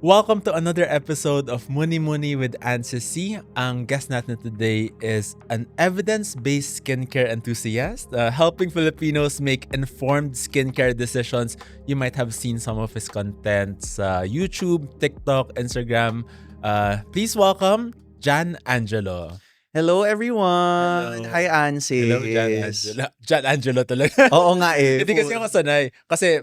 Welcome to another episode of Muni Muni with Ansis C. Ang guest natin today is an evidence-based skincare enthusiast, helping Filipinos make informed skincare decisions. You might have seen some of his content sa YouTube, TikTok, Instagram. Please welcome Jan Angelo. Hello everyone! Hello. Hi Hello, Jan Ansis! Angelo. Jan Angelo talaga. Oo nga eh. Hindi kasi ako sanay. Kasi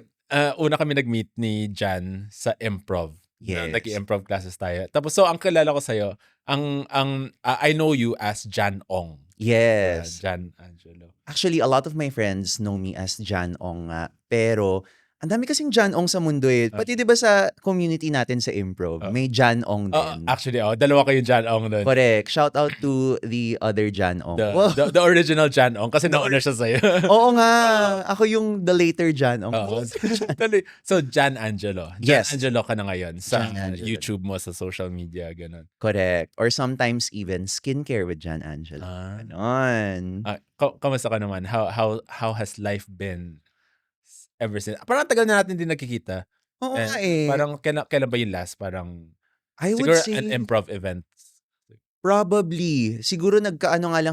una kami nag-meet ni Jan sa improv. Yes. Nag-improv classes tayo. Tapos so ang kilala ko sa'yo, I know you as Jan Ong. Yes. Jan Angelo. Actually, a lot of my friends know me as Jan Ong nga. Pero, ang dami kasing Jan Ong sa mundo eh. Pati di ba sa community natin sa improv, may Jan Ong din. Actually, dalawa kayong Jan Ong nun. Correct. Shout out to the other Jan Ong. The original Jan Ong kasi nauna siya sa'yo. Oo nga. Ako yung the later Jan Ong. So, Jan Angelo. Yes. Jan Angelo ka na ngayon sa Jan Angelo. YouTube mo, sa social media, ganun. Correct. Or sometimes even skincare with Jan Angelo. Ganon. Kamusta ka naman? How has life been ever since? Parang tagal na natin din nagkikita. Oo nga eh. Parang kailan ba yung last? Parang I would siguro say an improv event. probably. Siguro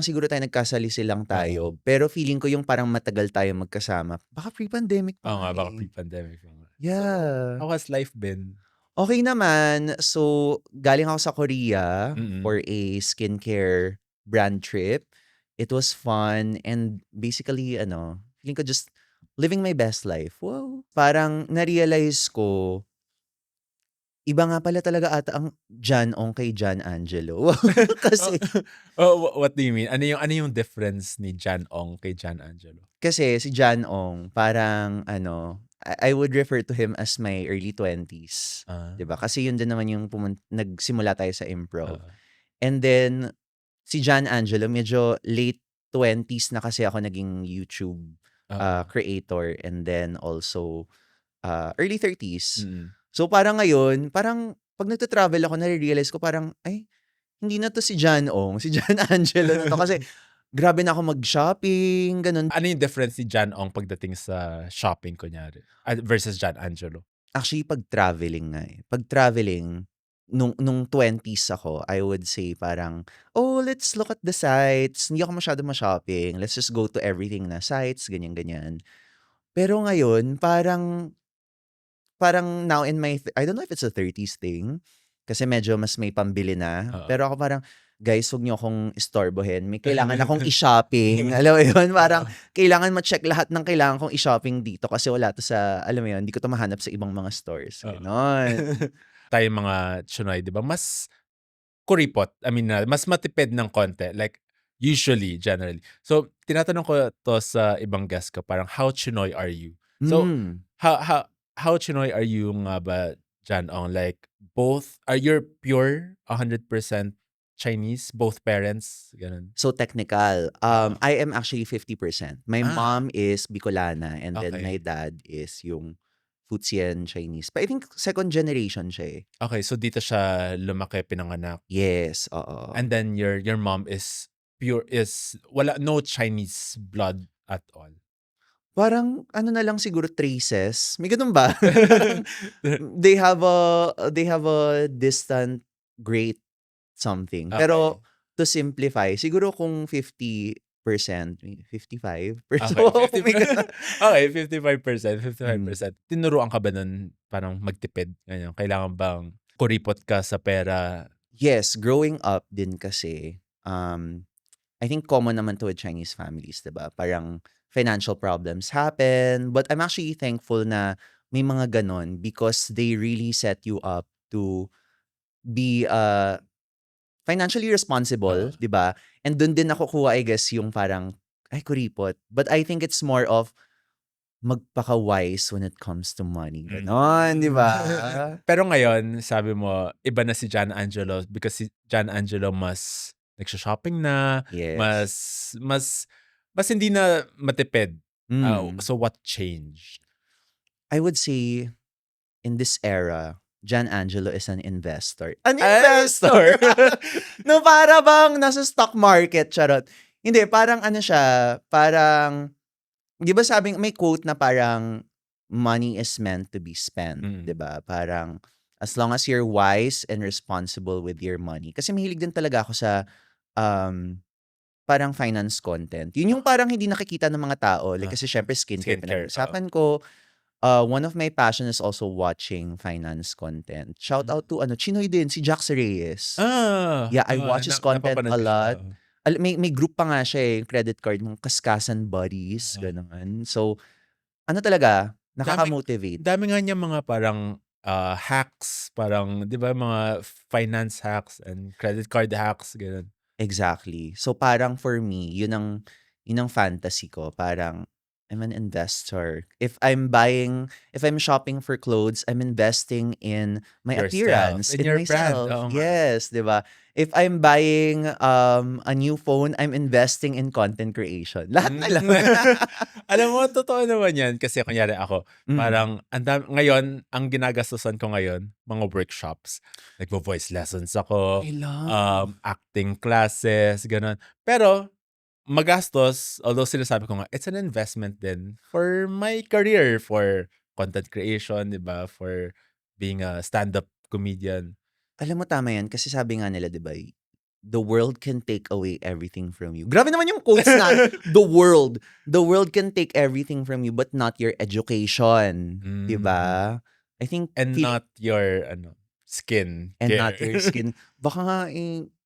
siguro tayo nagkasalisi lang tayo. Pero feeling ko yung parang matagal tayo magkasama. Baka pre-pandemic pa. Oo nga, baka eh. pre-pandemic. Yeah. How has life been? Okay naman. So, galing ako sa Korea Mm-mm. for a skincare brand trip. It was fun and basically, feeling ko just living my best life. Wow. Parang na-realize ko, iba nga pala talaga ata ang Jan Ong kay Jan Angelo. Kasi, What do you mean? Ano yung difference ni Jan Ong kay Jan Angelo? kasi si Jan Ong, parang I would refer to him as my early 20s. Diba? Kasi yun din naman yung nagsimula tayo sa improv. And then, si Jan Angelo, medyo late 20s na kasi ako naging YouTube creator. And then also, early 30s. Mm-mm. So parang ngayon, parang pag nagta-travel ako, nare-realize ko parang, ay, hindi na to si Jan Ong, si Jan Angelo na to. Kasi grabe na ako mag-shopping, ganun. Ano yung difference ni Jan Ong pagdating sa shopping, kunyari, versus Jan Angelo? Actually, pag traveling nga eh. Pag traveling, nung 20s ako, I would say parang, let's look at the sites. Hindi ako masyado ma-shopping. Let's just go to everything na sites, ganyan-ganyan. Pero ngayon, parang now in my, I don't know if it's a 30s thing, kasi medyo mas may pambili na. Pero ako parang, guys, huwag niyo akong istorbohin. May kailangan akong i-shopping. Alam mo yun? Parang, kailangan ma-check lahat ng kailangan kong i-shopping dito kasi wala to sa, alam mo yun, hindi ko to mahanap sa ibang mga stores. Ganon. Tayo mga Chinoy, di ba? Mas kuripot. Mas matipid ng konti. Like, usually, generally. So, tinatanong ko to sa ibang guest ko, parang, how Chinoy are you? So, how Chinoy are you nga ba, Jan Ong? Like, both, are you pure 100% Chinese? Both parents? Ganun. So technical. I am actually 50%. My mom is Bicolana and then Okay. my dad is yung Fujian Chinese. But I think second generation siya eh. Okay, so dito siya lumaki, pinanganak. Yes, oo. And then your mom is no Chinese blood at all. Parang na lang siguro traces. May ganun ba? they have a distant great something. Okay. Pero to simplify, siguro kung 50%, 55%. Okay, 55%. Tinuruan ka ba nun parang magtipid? Ganyan. Kailangan bang kuripot ka sa pera? Yes, growing up din kasi, I think common naman to with Chinese families, diba? Parang financial problems happen. But I'm actually thankful na may mga ganon because they really set you up to be financially responsible, diba? And dun din nakukuha, I guess, yung parang, ay, kuripot. But I think it's more of magpaka-wise when it comes to money. Ganon, diba? Pero ngayon, sabi mo, iba na si Jan Angelo because si Jan Angelo mas nagsha-shopping na, Yes. mas hindi na matipid. So what changed? I would say, in this era, Jan Angelo is an investor. An investor? No, para bang nasa stock market, charot. Hindi, parang siya, parang, di ba sabing, may quote na parang, money is meant to be spent, di ba? Parang, As long as you're wise and responsible with your money. Kasi mahilig din talaga ako sa um, parang finance content. Yun yung parang hindi nakikita ng mga tao. Like, Ah, kasi syempre skincare skincare, oo. pinag-uusapan ko. One of my passion is also watching finance content. Shout out to Chinoy din, si Jax Reyes. Yeah, I Oo, watch his content napapanood a ko siya, lot. oo. May group pa nga siya eh, yung credit card, mga Kaskasan Buddies, Oo. gano'n. So, ano talaga, Dami nakaka-motivate. dami nga niyang mga parang, hacks, parang 'di ba mga finance hacks and credit card hacks, gano'n. Exactly. So, parang for me, yun ang fantasy ko. Parang, I'm an investor. If I'm shopping for clothes, I'm investing in my Yourself appearance, and in your brand, myself. oo nga. Yes, 'di ba? If I'm buying a new phone, I'm investing in content creation. Lahat na lang. Alam mo totoo naman 'yan kasi kunyari ako, Mm. parang ngayon ang ginagastusan ko ngayon, mga workshops. Nagvo-voice lessons ako, I love. acting classes, gano'n. Pero magastos, although sinasabi ko nga, it's an investment din for my career, for content creation, 'di ba, for being a stand-up comedian. Alam mo tama yan kasi sabi nga nila 'di ba, the world can take away everything from you. Grabe naman yung quotes na the world can take everything from you but not your education, 'di Mm. ba? I think And not your skin and not care. your skin. Baka nga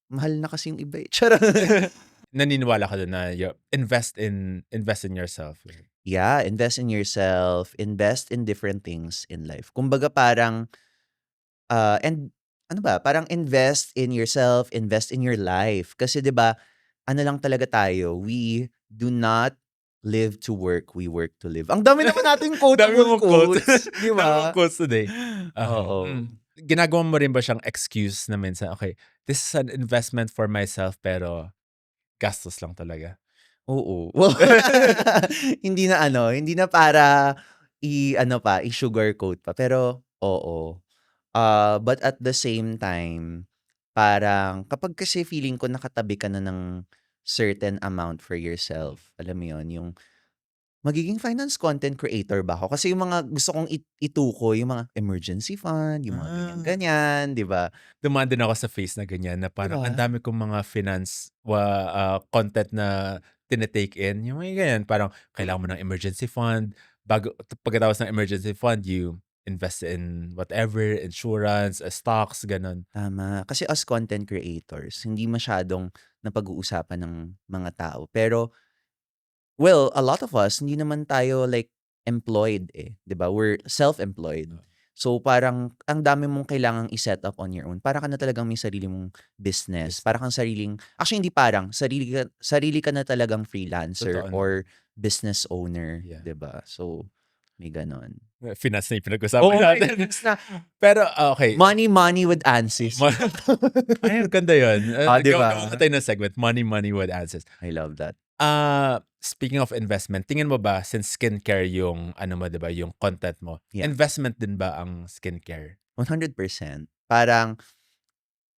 mahal na kasi yung iba eh. Charot. Naniniwala ka dun na invest in yourself. Yeah, invest in yourself, invest in different things in life. Kumbaga parang and ano ba, parang invest in yourself, invest in your life. Kasi 'di ba, ano lang talaga tayo, we do not live to work, we work to live. Ang dami naman nating Dami quotable mong quotes. quotes, 'di Dami mong ba? quotes today. Oo. Ginagawa mo rin ba siyang excuse na minsan, okay, this is an investment for myself pero gastos lang talaga? Oo. Well, hindi na para i-sugarcoat pa, pero oo. But at the same time, parang kapag kasi feeling ko nakatabi ka na ng certain amount for yourself, alam mo yun, yung magiging finance content creator ba ako? Kasi yung mga gusto kong itukoy, yung mga emergency fund, yung mga Ah. ganyan-ganyan, 'di ba? Dumaan din ako sa phase na ganyan na 'Di parang ang ba? dami kong mga finance content na tine-take in, yung mga ganyan. Parang kailangan mo ng emergency fund, pagkatapos ng emergency fund, you invest in whatever, insurance, stocks, gano'n. Tama. Kasi as content creators, hindi masyadong napag-uusapan ng mga tao. Pero, well, a lot of us, hindi naman tayo like employed eh. 'Di ba? We're self-employed. So parang ang dami mong kailangang i-set up on your own. Para ka na talagang may sarili mong business. Para kang actually hindi parang, sarili ka na talagang freelancer Totoo naman, or business owner, yeah. 'di ba? So, may gano'n. Finance na yung pinag-usapan Oo nga, natin. next na. Pero, okey. Money, money with Ansys. Ma Ay, ang ganda yun. 'Di Gawa ba? na tayo ng segment, Money, Money with Answers. I love that. Speaking of investment, tingin mo ba since skincare yung ano mo, 'di ba, yung content mo, Yeah, investment din ba ang skincare? 100%. Parang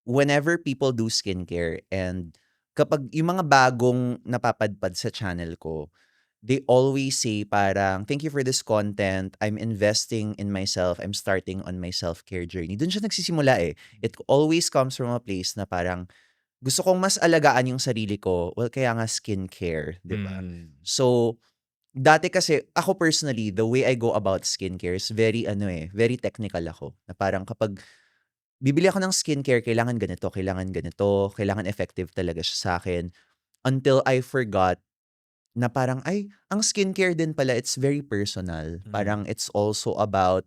whenever people do skincare and kapag yung mga bagong napapadpad sa channel ko, they always say parang, "Thank you for this content. I'm investing in myself. I'm starting on my self-care journey." Dun siya nagsisimula eh. It always comes from a place na parang gusto kong mas alagaan yung sarili ko. Well, kaya nga skincare, 'di ba? Hmm, So, dati kasi ako personally, the way I go about skincare is very technical ako. Na parang kapag bibili ako ng skincare, kailangan ganito, kailangan effective talaga siya sa akin. Until I forgot na parang, ay, ang skincare din pala, it's very personal. mm, Parang it's also about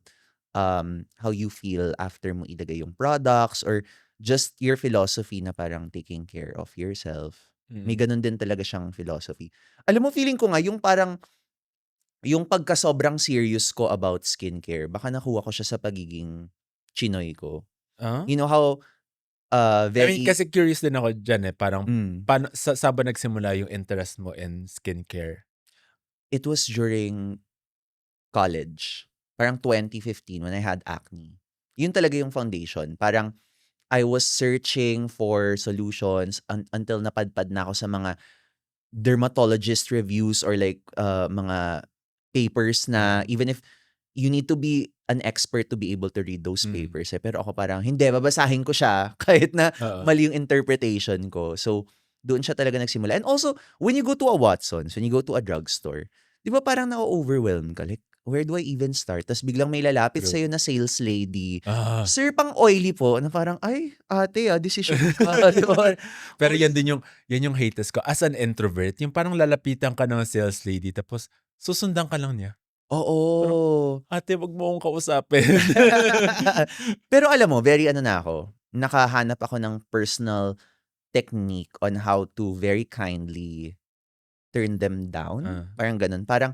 how you feel after mo ilagay yung products or just your philosophy na parang taking care of yourself. May mm. ganun din talaga siyang philosophy. Alam mo, feeling ko nga, yung pagka sobrang serious ko about skincare, baka nakuha ko siya sa pagiging Chinoy ko. Ah? You know how, I mean, very kasi curious din ako diyan, eh, parang hmm, paano saan ba nagsimula yung interest mo in skincare? it was during college. Parang 2015 when I had acne. Yun talaga yung foundation. Parang I was searching for solutions until napadpad na ako sa mga dermatologist reviews or like mga papers na Mm. even if you need to be an expert to be able to read those Mm. papers, eh. Pero ako parang, hindi, babasahin ko siya kahit na Oo. mali yung interpretation ko. So, doon siya talaga nagsimula. And also, when you go to a Watsons, when you go to a drugstore, di ba parang na-overwhelm ka? Like, where do I even start? Tapos biglang may lalapit True. sa'yo na sales lady. Ah. Sir, pang oily po. Na parang, ay, ate, decision ka. Di ba? Pero yan yung haters ko. As an introvert, yung parang lalapitan ka ng sales lady tapos susundan ka lang niya. Oo. Ate, wag mo akong kausapin. Pero alam mo, very ano na ako. Nakahanap ako ng personal technique on how to very kindly turn them down. Ah. Parang ganun. Parang,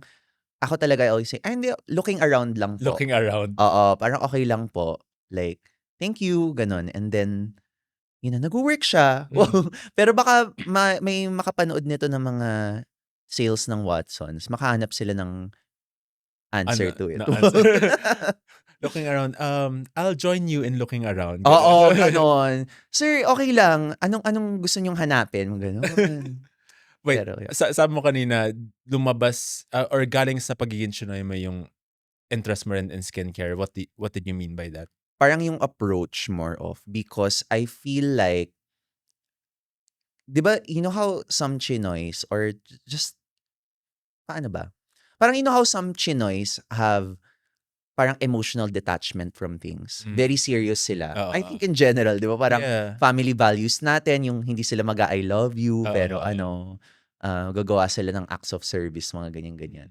ako talaga, I always say, ay, hindi, looking around lang po. Looking around. Oo, parang okay lang po. Like, thank you, ganun. And then, nag-work siya. Mm. Pero baka may makapanood nito ng mga sales ng Watsons. Makahanap sila ng answer to it. Na answer. Looking around, I'll join you in looking around. Oo, ganon. Sir, okay lang. Anong gusto niyong hanapin? Ganon. Wait, Pero, yeah. sabi mo kanina, lumabas, or galing sa pagiging Chinoy mo yung interest mo rin in skincare. What did you mean by that? Parang yung approach more of, because I feel like, di ba, you know how some Chinoys, or just, paano ba? Parang you know how some Chinoys have parang emotional detachment from things. Mm. Very serious sila. Oo. I think in general, di ba? Parang Yeah. family values natin, yung hindi sila I love you, Oo, pero oo. gagawa sila ng acts of service, mga ganyan-ganyan.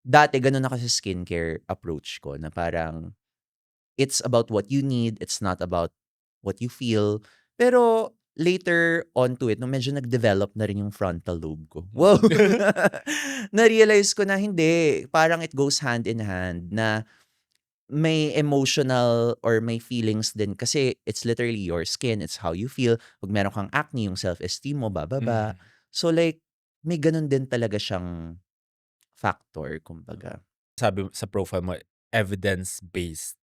Dati, ganun ako sa skincare approach ko, na parang, it's about what you need, it's not about what you feel. Pero, later on to it, nung medyo nag-develop na rin yung frontal lobe ko. Wow! Na-realize ko na hindi. Parang it goes hand in hand, na may emotional or may feelings din. Kasi it's literally your skin, it's how you feel. Pag meron kang acne, yung self-esteem mo, bababa. Mm. So like, may ganun din talaga siyang factor, kumbaga. Sabi sa profile mo, evidence-based.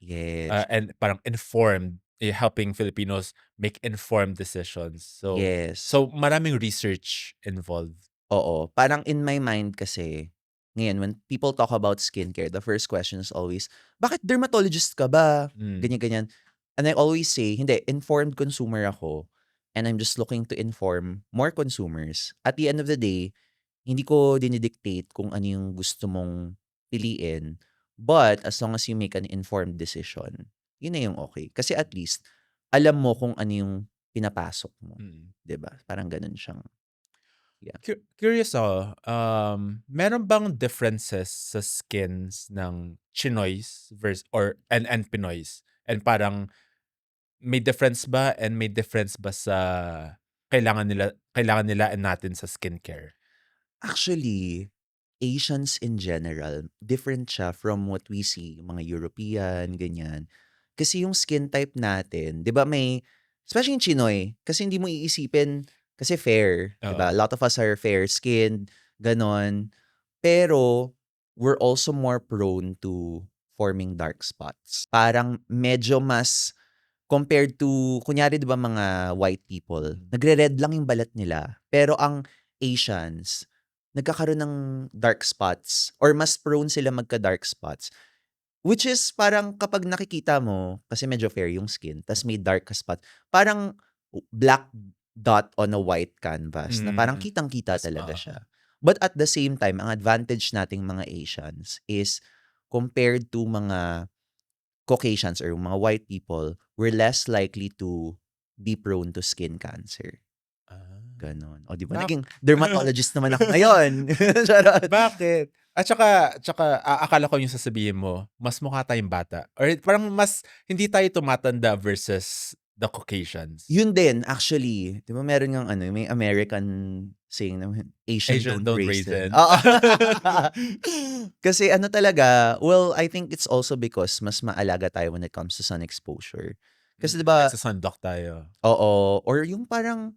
Yes. And parang informed, helping Filipinos make informed decisions. So, Yes. so maraming research involved. Oo. Parang in my mind kasi, ngayon, when people talk about skincare, the first question is always, bakit dermatologist ka ba? Mm. Ganyan-ganyan. And I always say, hindi, informed consumer ako, and I'm just looking to inform more consumers. At the end of the day, hindi ko dinidictate kung ano yung gusto mong piliin. But as long as you make an informed decision, yun na yung okay. Kasi at least, alam mo kung ano yung pinapasok mo. Mm. 'Di ba? Parang ganun siyang, Curious ako, meron bang differences sa skins ng Chinoys and Pinoys? And parang may difference ba, and may difference ba sa kailangan nila natin sa skincare? actually, Asians in general, different siya from what we see, mga European, ganyan. Kasi yung skin type natin, 'di ba especially yung Chinoy, kasi hindi mo iisipin, kasi fair, 'di ba? A Oo. lot of us are fair-skinned, ganon. Pero, we're also more prone to forming dark spots. Parang medyo mas, compared to, kunyari 'di ba mga white people, nagre-red lang yung balat nila. Pero ang Asians, nagkakaroon ng dark spots, or mas prone sila magka-dark spots. Which is parang kapag nakikita mo, kasi medyo fair yung skin, tas may dark ka spot, parang black dot on a white canvas, na parang Mm. kitang-kita Mas talaga siya. But at the same time, ang advantage nating mga Asians is, compared to mga Caucasians or mga white people, we're less likely to be prone to skin cancer. Ganon. O, di ba? Naging dermatologist naman ako ngayon. Charot. Bakit? At saka akala ko yung sasabihin mo, mas mukha tayong bata. Or parang mas hindi tayo tumatanda versus the Caucasians. Yun din, actually. Di ba meron ng may American saying naman, Asian don't raisin. Oo. Kasi talaga, well, I think it's also because mas maalaga tayo when it comes to sun exposure. Kasi di ba, Nagsa-sunblock tayo. oo, or yung parang,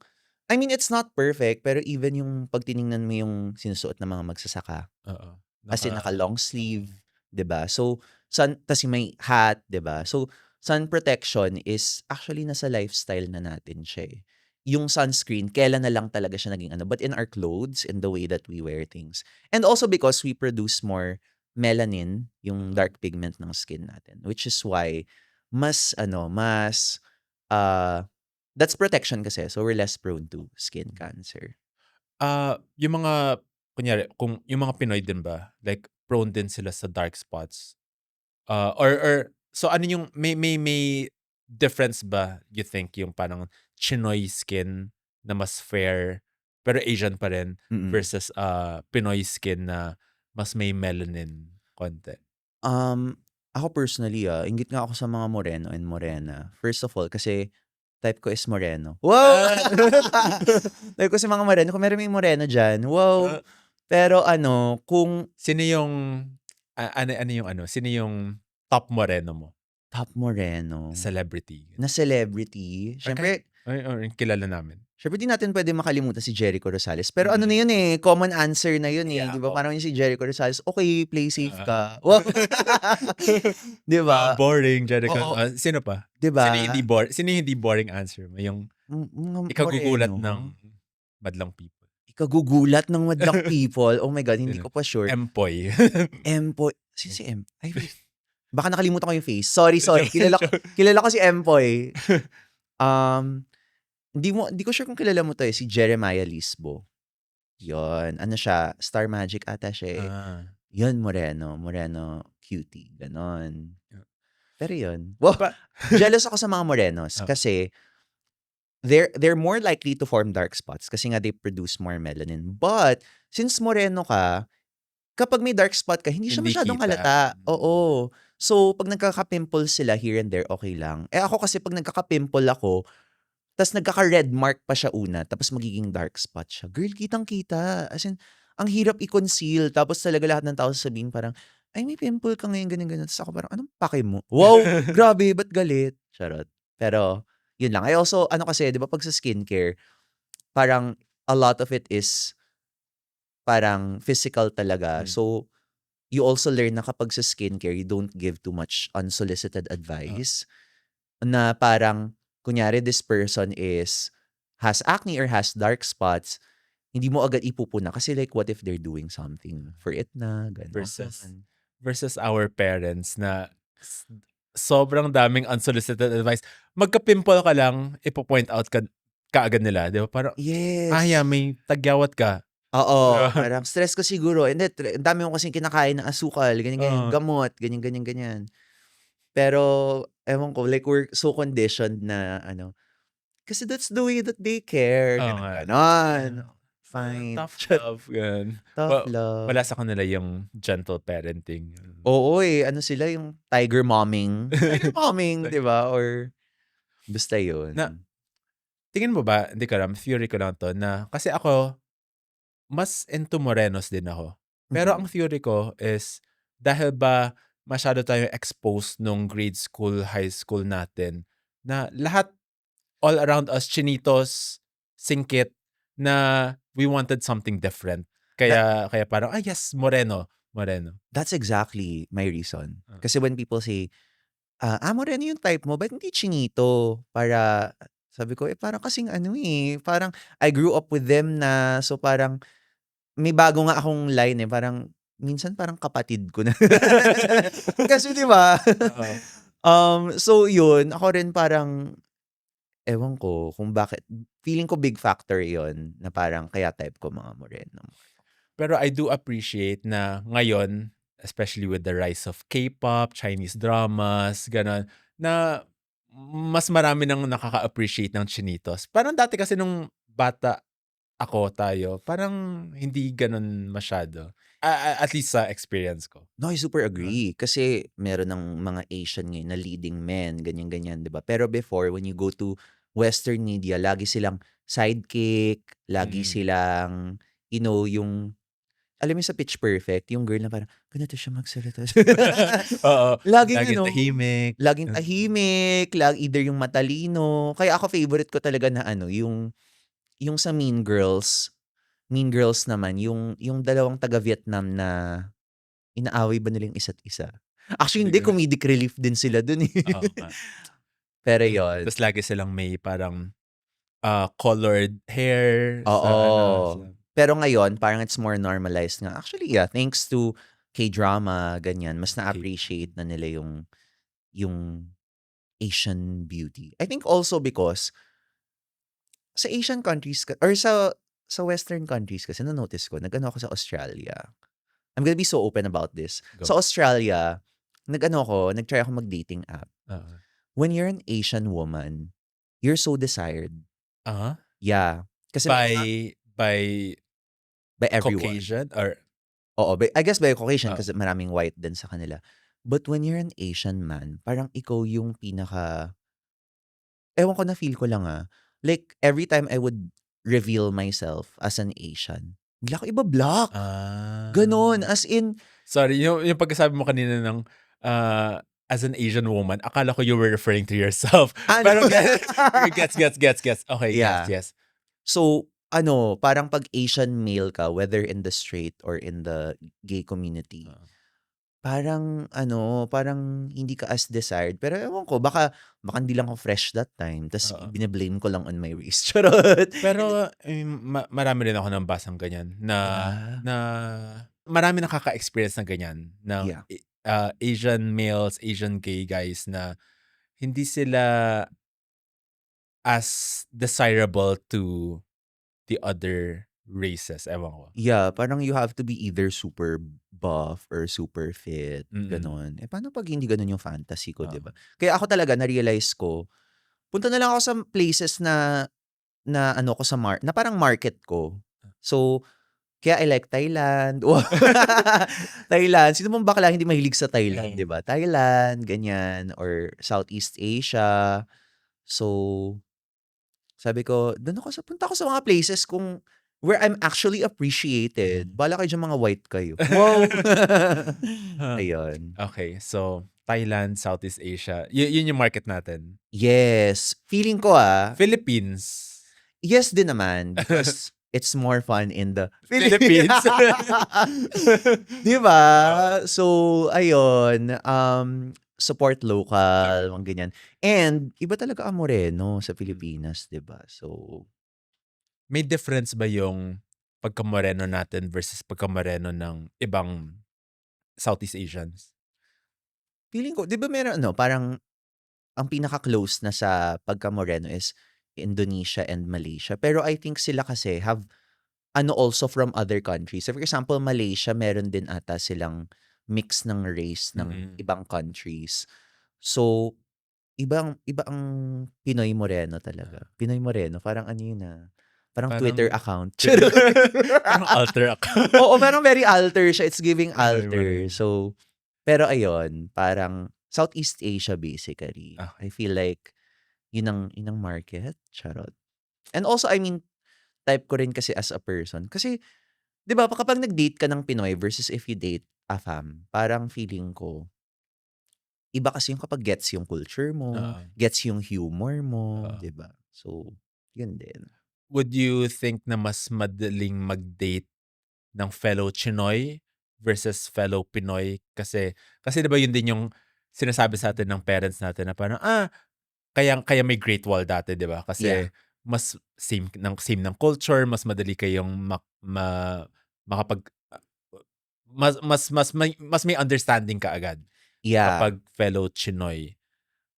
I mean, it's not perfect, pero even yung pag tiningnan mo yung sinusuot ng mga magsasaka, Oo. as in naka-long sleeve, 'di ba? So, tas yung may hat, 'di ba? So, sun protection is actually nasa lifestyle na natin siya eh. Yung sunscreen, kailan na lang talaga siya naging but in our clothes, in the way that we wear things. And also because we produce more melanin, yung dark pigment ng skin natin. Which is why, mas, that's protection kasi. So, we're less prone to skin cancer. Yung mga kunyari kung yung mga Pinoy din ba, like prone din sila sa dark spots? Or so ano yung may difference ba you think yung parang Chinoy skin na mas fair pero Asian pa rin Mm. versus Pinoy skin na mas may melanin konti? Um, Ako personally, inggit nga ako sa mga moreno and morena. First of all, kasi type ko is moreno. Wow! Type ko sa mga moreno. Kung meron may moreno dyan, wow! Ah, Pero kung Sino yung ano yung sino yung top moreno mo? top moreno Celebrity. na celebrity, Or kahit syempre, or kilala namin. di natin pwede makalimutan si Jericho Rosales. Pero ano na Mm. yun common answer na yun Yeah, di ba? oo. Parang yung si Jericho Rosales, okay, play safe Oo. ka. Wow! Di ba? Boring, Jericho. Oo, Sino pa? di ba? Sino yung hindi boring answer mo? Yung Mga ikagugulat moreno. ng madlang people. Ikagugulat ng madlang people. Oh my God, hindi Sino? ko pa sure. Empoy. Empoy. Sino si Ay, wait. Baka nakalimutan ko yung face. Sorry. Joke. Kilala ko si Empoy. Hindi ko sure kung kilala mo to si Jeremiah Lisbo. Yon, ano siya, Star Magic ata siya Yon, moreno cutie, ganon. Yeah. Pero yun. Wow, Pa jealous ako sa mga morenos Oh. kasi they're more likely to form dark spots kasi nga they produce more melanin. But since moreno ka, kapag may dark spot ka, hindi siya Hindi masyadong kita. halata. Oo. So, pag nagkaka-pimple sila here and there, okay lang. Ako kasi pag nagkaka-pimple ako, tas nagkaka-red mark pa siya una, tapos magiging dark spot siya. Girl, kitang-kita. As in, ang hirap i-conceal. Tapos talaga lahat ng tao sasabihin parang, ay, may pimple ka ngayon, ganyan. Tapos ako parang, anong pake mo? Wow, grabe, ba't galit? Charot. Pero, yun lang. I also, kasi, di ba pag sa skincare, parang a lot of it is parang physical talaga. Mm. So, you also learn na kapag sa skincare, you don't give too much unsolicited advice. Na parang, kunyari, this person has acne or has dark spots, hindi mo agad ipupuna. Kasi like, what if they're doing something for it na, gano'n. Versus our parents na sobrang daming unsolicited advice. Magka-pimple ka lang, ipo-point out ka kaagad nila, 'di ba? Parang, Yes. yeah, may tagyawat ka. Oo, parang stress ko siguro. And then, ang dami ko kasing kinakain ng asukal, ganyan, gamot, ganyan. Pero, ewan ko, like, we're so conditioned na, kasi that's the way that they care. Oo nga. Ganon. Fine. Tough love, yan. Tough love. Wala sa kanila yung gentle parenting. Oo sila yung tiger momming. Tiger momming, di ba? Or, basta yun. Na, tingin mo ba, hindi ko alam, theory ko lang to, na kasi ako, mas into morenos din ako. Pero ang theory ko is, dahil ba masyado tayong exposed nung grade school, high school natin, na lahat, all around us, chinitos, singkit, na we wanted something different. Kaya parang, yes, moreno. That's exactly my reason. Kasi when people say, moreno yung type mo, ba't hindi chinito? Sabi ko, parang kasing parang I grew up with them na, so parang, may bago nga akong line parang, minsan parang kapatid ko na. Kasi di ba? So yun, ako rin parang, ewan ko kung bakit, feeling ko big factor yon na parang kaya type ko mga moreno. Pero I do appreciate na ngayon, especially with the rise of K-pop, Chinese dramas, gano'n, na mas marami nang nakaka-appreciate ng chinitos. Parang dati kasi nung bata tayo, parang hindi gano'n masyado. At least sa experience ko. No, I super agree. Kasi meron ng mga Asian ngayon na leading men, ganyan-ganyan, di ba? Pero before, when you go to Western media, lagi silang sidekick, lagi silang, yung, alam mo sa Pitch Perfect, yung girl na parang, ganito siya magsalita. Oo. Laging tahimik. laging tahimik, either yung matalino. Kaya ako favorite ko talaga na yung sa Mean Girls. Mean Girls naman, yung dalawang taga-Vietnam na inaaway ba nila yung isa't isa? Actually, hindi. Comedic relief din sila dun eh. Oo nga. Pero yun. Tapos lagi silang may parang colored hair. Oo. Pero ngayon, parang it's more normalized nga. Actually, yeah, thanks to K-drama, ganyan, mas Okay. na-appreciate na nila yung Asian beauty. I think also because sa Asian countries or sa Western countries kasi na-notice ko, nag-ano ako sa Australia. I'm gonna be so open about this. Go. Sa Australia, nag-try ako mag-dating app. Oo. When you're an Asian woman, you're so desired. Uh-huh. Yeah. Kasi By by everyone. Caucasian or Oo, I guess by Caucasian oh, kasi maraming white din sa kanila. But when you're an Asian man, parang ikaw yung ewan ko, na feel ko lang like every time I would reveal myself as an Asian, bigla ko iba-block. Ganon, as in, Sorry, yung pagkasabi mo kanina ng as an Asian woman, akala ko you were referring to yourself. ano? Pero gets. Okay, Yeah. yes. So, parang pag Asian male ka, whether in the straight or in the gay community, parang hindi ka as desired. Pero ewan ko, baka hindi lang ako fresh that time. Tapos Oo. binablame ko lang on my race. Charot. Pero marami rin ako nabasang ganyan Yeah. na marami nakaka-experience ng ganyan ng Yeah. Asian males, Asian gay guys na hindi sila as desirable to the other races. Ewan ko. Yeah, parang you have to be either super buff or super fit, Mm. ganon. Paano pag hindi ganon yung fantasy ko, Oo. 'di ba? Kaya ako talaga na-realize ko, punta na lang ako sa places na ko na parang market ko. So, kaya I like Thailand. Thailand. Sino bang bakla hindi mahilig sa Thailand, 'di ba? Thailand, ganyan, or Southeast Asia. So, sabi ko, punta ako sa mga places where I'm actually appreciated. Bala kayo dyan, mga white kayo. Wow! Ayun. Okay, so Thailand, Southeast Asia, yun yung market natin. Yes. Feeling ko Philippines. yes din naman because it's more fun in the Philippines. Di ba? So, ayun. Support local, mga ganyan. And, iba talaga ang moreno sa Pilipinas, di ba? So, May difference ba yung pagkamoreno natin versus pagkamoreno ng ibang Southeast Asians? feeling ko, di ba meron, parang, ang pinaka-close na sa pagka-moreno is Indonesia and Malaysia. Pero I think sila kasi have, also from other countries. So, for example, Malaysia, meron din ata silang mix ng race ng ibang countries. So, iba ang Pinoy Moreno talaga. Pinoy Moreno, parang ano yun parang Twitter account. Parang alter account. Oo, parang very alter siya. It's giving Pinoy alter. Moreno. So, pero ayun, parang Southeast Asia basically. I feel like yun ang market. Charot. And also, I mean, type ko rin kasi as a person. Kasi, di ba, kapag nag-date ka ng Pinoy versus if you date a fam, parang feeling ko, iba kasi yung kapag gets yung culture mo, gets yung humor mo, di ba? So, yun din. Would you think na mas madaling mag-date ng fellow Chinoy versus fellow Pinoy? Kasi di ba yun din yung sinasabi sa atin ng parents natin na parang, kaya may Great Wall dati, di ba? Kasi mas same ng culture, mas madali kayong makapag mas may understanding ka agad. Yeah. Kapag fellow Chinoy.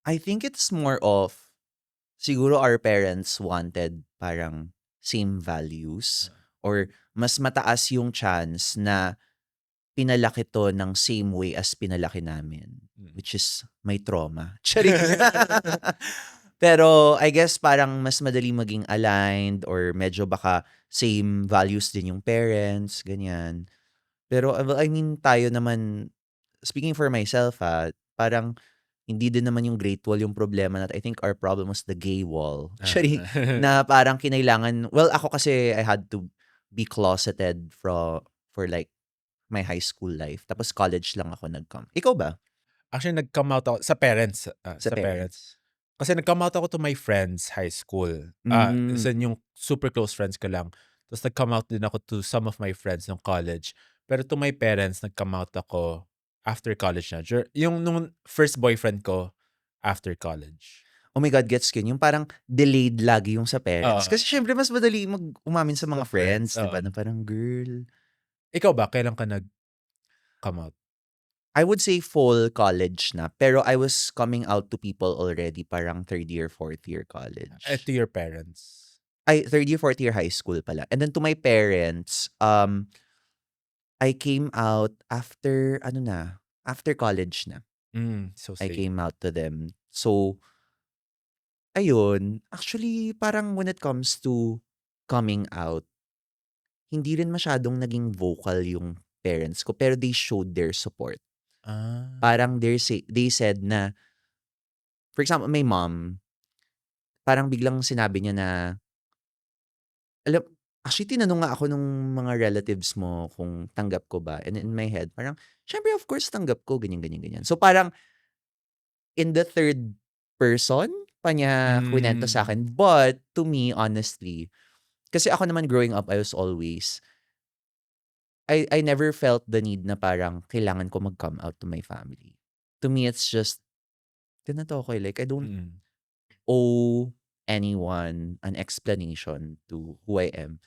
I think it's more of, siguro our parents wanted parang same values or mas mataas yung chance na pinalaki to ng same way as pinalaki namin, which is may trauma. Pero I guess parang mas madali maging aligned or medyo baka same values din yung parents, ganyan. Pero I mean, tayo naman, speaking for myself parang hindi din naman yung Great Wall yung problema natin. I think our problem was the gay wall. Na parang kinailangan, well, ako kasi I had to be closeted for like my high school life. Tapos college lang ako nag-come. Ikaw ba? Actually, nag-come out ako sa parents. Sa parents. Kasi nag-come out ako to my friends high school. So yung super close friends ko lang. Tapos nag-come out din ako to some of my friends ng college. Pero to my parents, nag-come out ako after college na. Yung nung first boyfriend ko after college. Oh my God, gets ko yun. Yung parang delayed lagi yung sa parents. Kasi syempre mas madali umamin sa mga friends, diba? Na parang, girl. Ikaw ba? Kailan ka come out? I would say full college na, pero I was coming out to people already parang 3rd year, 4th year college. To your parents? Ay, 3rd year, 4th year high school pala. And then to my parents, I came out after ano na, after college na. So I same. came out to them. So, ayun, actually parang when it comes to coming out, hindi rin masyadong naging vocal yung parents ko, pero they showed their support. Ah. Parang they said na, for example, my mom, parang biglang sinabi niya na, actually tinanong nga ako nung mga relatives mo kung tanggap ko ba. And in my head, parang, syempre of course tanggap ko, ganyan, ganyan, ganyan. So parang, in the third person pa niya kwinento sa akin. But, to me, honestly, kasi ako naman growing up, I was always, I never felt the need na parang kailangan ko mag-come out to my family. To me, it's just, ganito ako eh. Like, I don't owe anyone an explanation to who I am.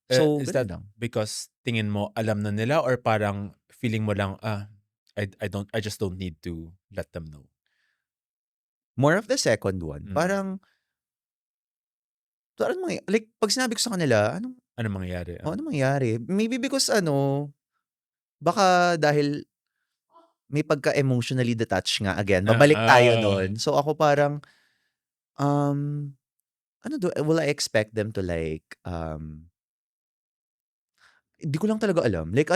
So, Is ganun that lang. because tingin mo alam na nila or parang feeling mo lang, I just don't need to let them know? More of the second one. Mm. Parang, like, pag sinabi ko sa kanila, Ano mangyayari? ano mangyari? Maybe because baka dahil may pagka-emotionally detached nga again. Babalik tayo doon. So ako parang, will I expect them to like, hindi ko lang talaga alam. Like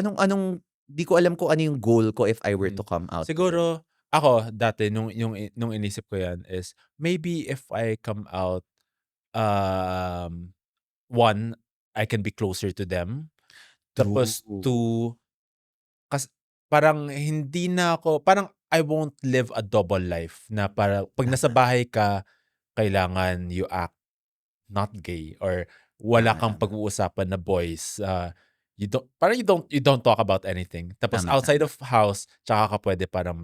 di ko alam kung ano yung goal ko if I were to come out to them. Siguro, ako dati nung inisip ko yan is, maybe if I come out, one, I can be closer to them. Tapos True. two, parang hindi na ako, parang I won't live a double life na para pag nasa bahay ka, kailangan you act not gay or wala kang Tama. pag-uusapan na boys. You don't talk about anything. Tapos Tama, outside tama. of house, tsaka ka pwede parang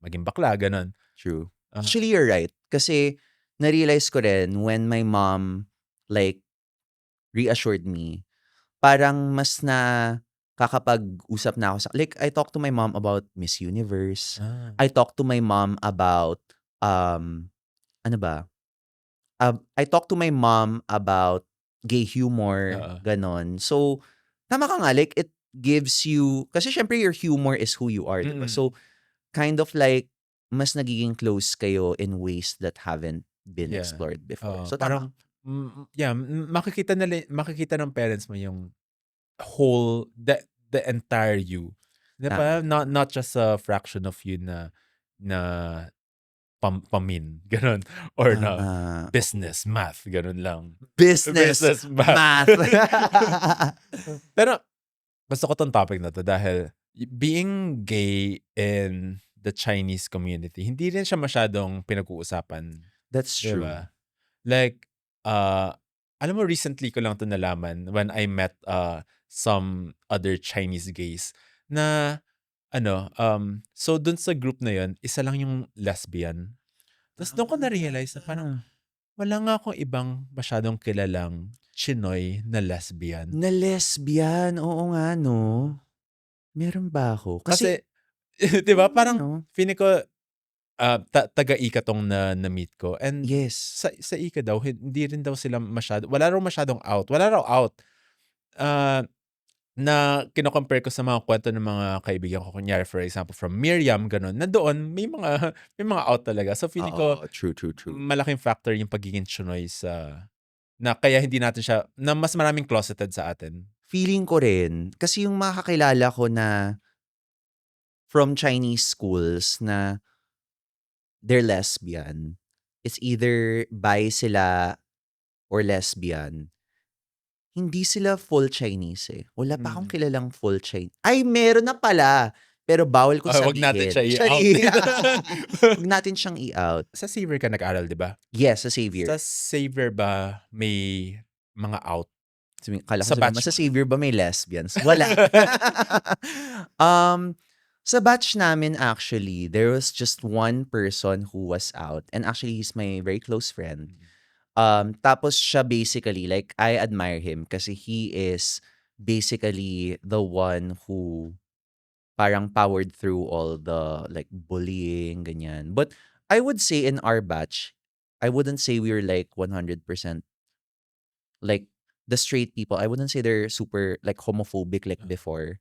maging bakla, ganun. True. Actually, you're right. Kasi na-realize ko rin when my mom like reassured me, parang mas kakapag-usap na ako like, I talk to my mom about Miss Universe. I talk to my mom about, ano ba? I talk to my mom about gay humor, ganon. So, tama ka nga, like, it gives you, kasi syempre your humor is who you are, diba? So, kind of like, mas nagiging close kayo in ways that haven't been explored before. So, parang, makikita ng parents mo yung whole, the entire you. Diba? Not just a fraction of you na pamin, ganun. Or na business, math, ganun lang. Business, math. Pero, gusto ko tong topic na to dahil being gay in the Chinese community, hindi rin siya masyadong pinag-uusapan. That's true. Diba? Like, alam mo, recently ko lang to nalaman when I met some other Chinese gays na, so dun sa group na yun, isa lang yung lesbian. Tapos doon ko na-realize na parang, wala nga akong ibang masyadong kilalang Chinoy na lesbian. Na lesbian? Oo nga, no? Meron ba ako? Kasi, di ba, parang, feeling ko, taga-Ika tong na-meet ko. And yes, sa Ika daw, hindi rin daw sila wala raw masyadong out. Wala raw out. Na kino-compare ko sa mga kwento ng mga kaibigan ko, kunyari for example from Miriam, ganun, na doon may mga out talaga. So feeling ko true. malaking factor yung pagiging Chinoy na kaya hindi natin siya, na mas maraming closeted sa atin. Feeling ko rin, kasi yung makakilala ko na from Chinese schools na they're lesbian, it's either bi sila or lesbian. Hindi sila full Chinese eh. Wala pa akong kilalang full Chinese. Ay, meron na pala. Pero bawal ko sabihin. Wag natin siya i-out. Wag natin siyang i-out. Sa Xavier ka nag-aral, di ba? Yes, sa Xavier. Sa Xavier ba may mga out? Kala ko Sa batch sa Xavier ba may lesbians? Wala. Sa batch namin actually, there was just one person who was out. And actually, he's my very close friend. Tapos siya basically, like, I admire him kasi he is basically the one who parang powered through all the like bullying, ganyan. But I would say in our batch, I wouldn't say we were like 100% like the straight people. I wouldn't say they're super like homophobic like Ah, before.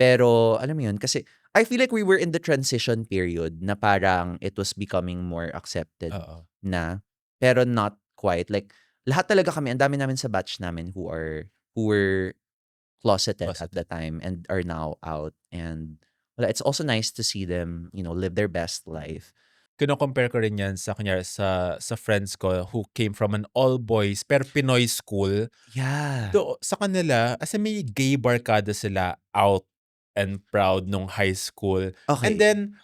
Pero alam mo yun, kasi I feel like we were in the transition period na parang it was becoming more accepted oo, na, pero not quite. Like lahat talaga kami, ang dami namin sa batch namin who were closeted at the positive. time and are now out. And wala, it's also nice to see them, live their best Mm. life. Kino-compare ko rin 'yan sa kunyari sa friends ko who came from an all boys pero Pinoy school. Yeah. Sa kanila as in may gay barkada sila out and proud nung high school. And Okay. then,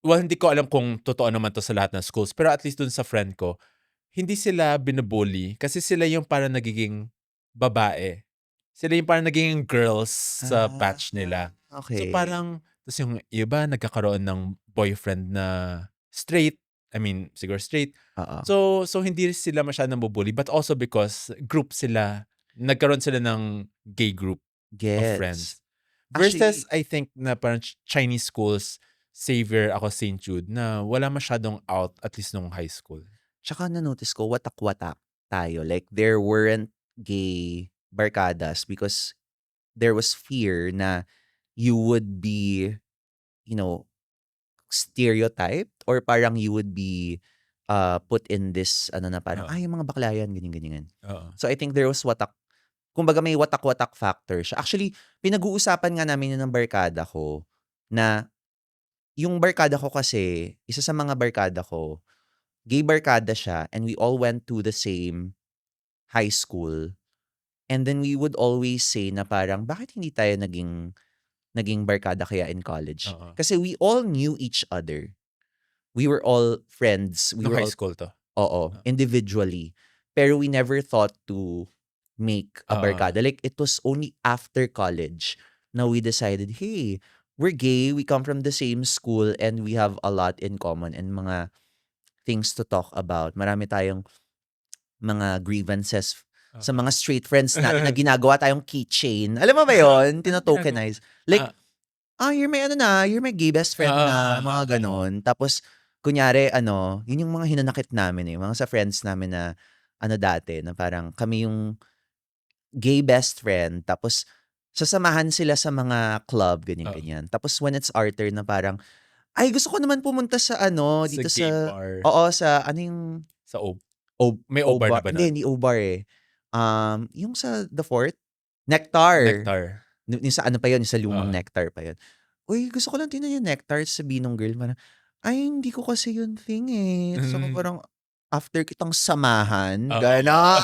well, hindi ko alam kung totoo naman 'to sa lahat ng schools, pero at least dun sa friend ko, hindi sila binu-bully kasi sila yung parang nagiging babae. Sila yung parang nagiging girls sa Ah, batch nila. So okay. parang ta's yung iba nagkakaroon ng boyfriend na straight, I mean siguro straight. Oo. So hindi sila masyadong nabu-bully but also because group sila, nagkaroon sila ng gay group of Gets. friends. Versus Actually, I think na parang Chinese schools, Xavier ako St. Jude na wala masyadong out at least nung high school. tsaka na-notice ko watak-watak tayo. Like there weren't gay barkadas because there was fear na you would be, you know, stereotyped or parang you would be put in this ano na parang, Oo, yung mga bakla yan, ganyan, ganyan. oo, So I think there was kumbaga may watak-watak factor siya. Actually, pinag-uusapan nga namin yun ng barkada ko na yung barkada ko kasi, isa sa mga barkada ko, gay barkada siya and we all went to the same high school. And then we would always say na parang, bakit hindi tayo naging barkada kaya in college? oo. Kasi we all knew each other. We were all friends. We Nung were high all, school 'to? oo, Oo, individually. Pero we never thought to make a oo, barkada. Like, it was only after college na we decided, hey, we're gay, we come from the same school, and we have a lot in common and mga things to talk about. Marami tayong mga grievances sa oo. mga straight friends natin na ginagawa tayong keychain. Alam mo ba yon? Anong ginagawa? Tino-tokenize. Like, Ah, you're my ano na, you're my gay best friend oo, na, mga oo. gano'n. Tapos, kunyari ano, yun yung mga hinanakit namin eh, mga sa friends namin na, ano dati, na parang kami yung gay best friend, tapos sasamahan sila sa mga club, Oo, ganyan-ganyan. Tapos when it's our turn na parang, ay gusto ko naman pumunta sa ano, sa dito gay sa, bar, oo, sa ano yung, sa may O-bar na O-bar, ba hindi, nun? hindi O-bar eh. Yung sa The Fort, Nectar. Nectar, Yung sa ano pa yun, yung sa lumang oo. Nectar pa yun. Uy, gusto ko lang tingnan yung Nectar, sabihin nung girl, parang, ay, hindi ko kasi yun thing eh. Tapos ako Mhm, parang, after kitang samahan, oo. gano'n.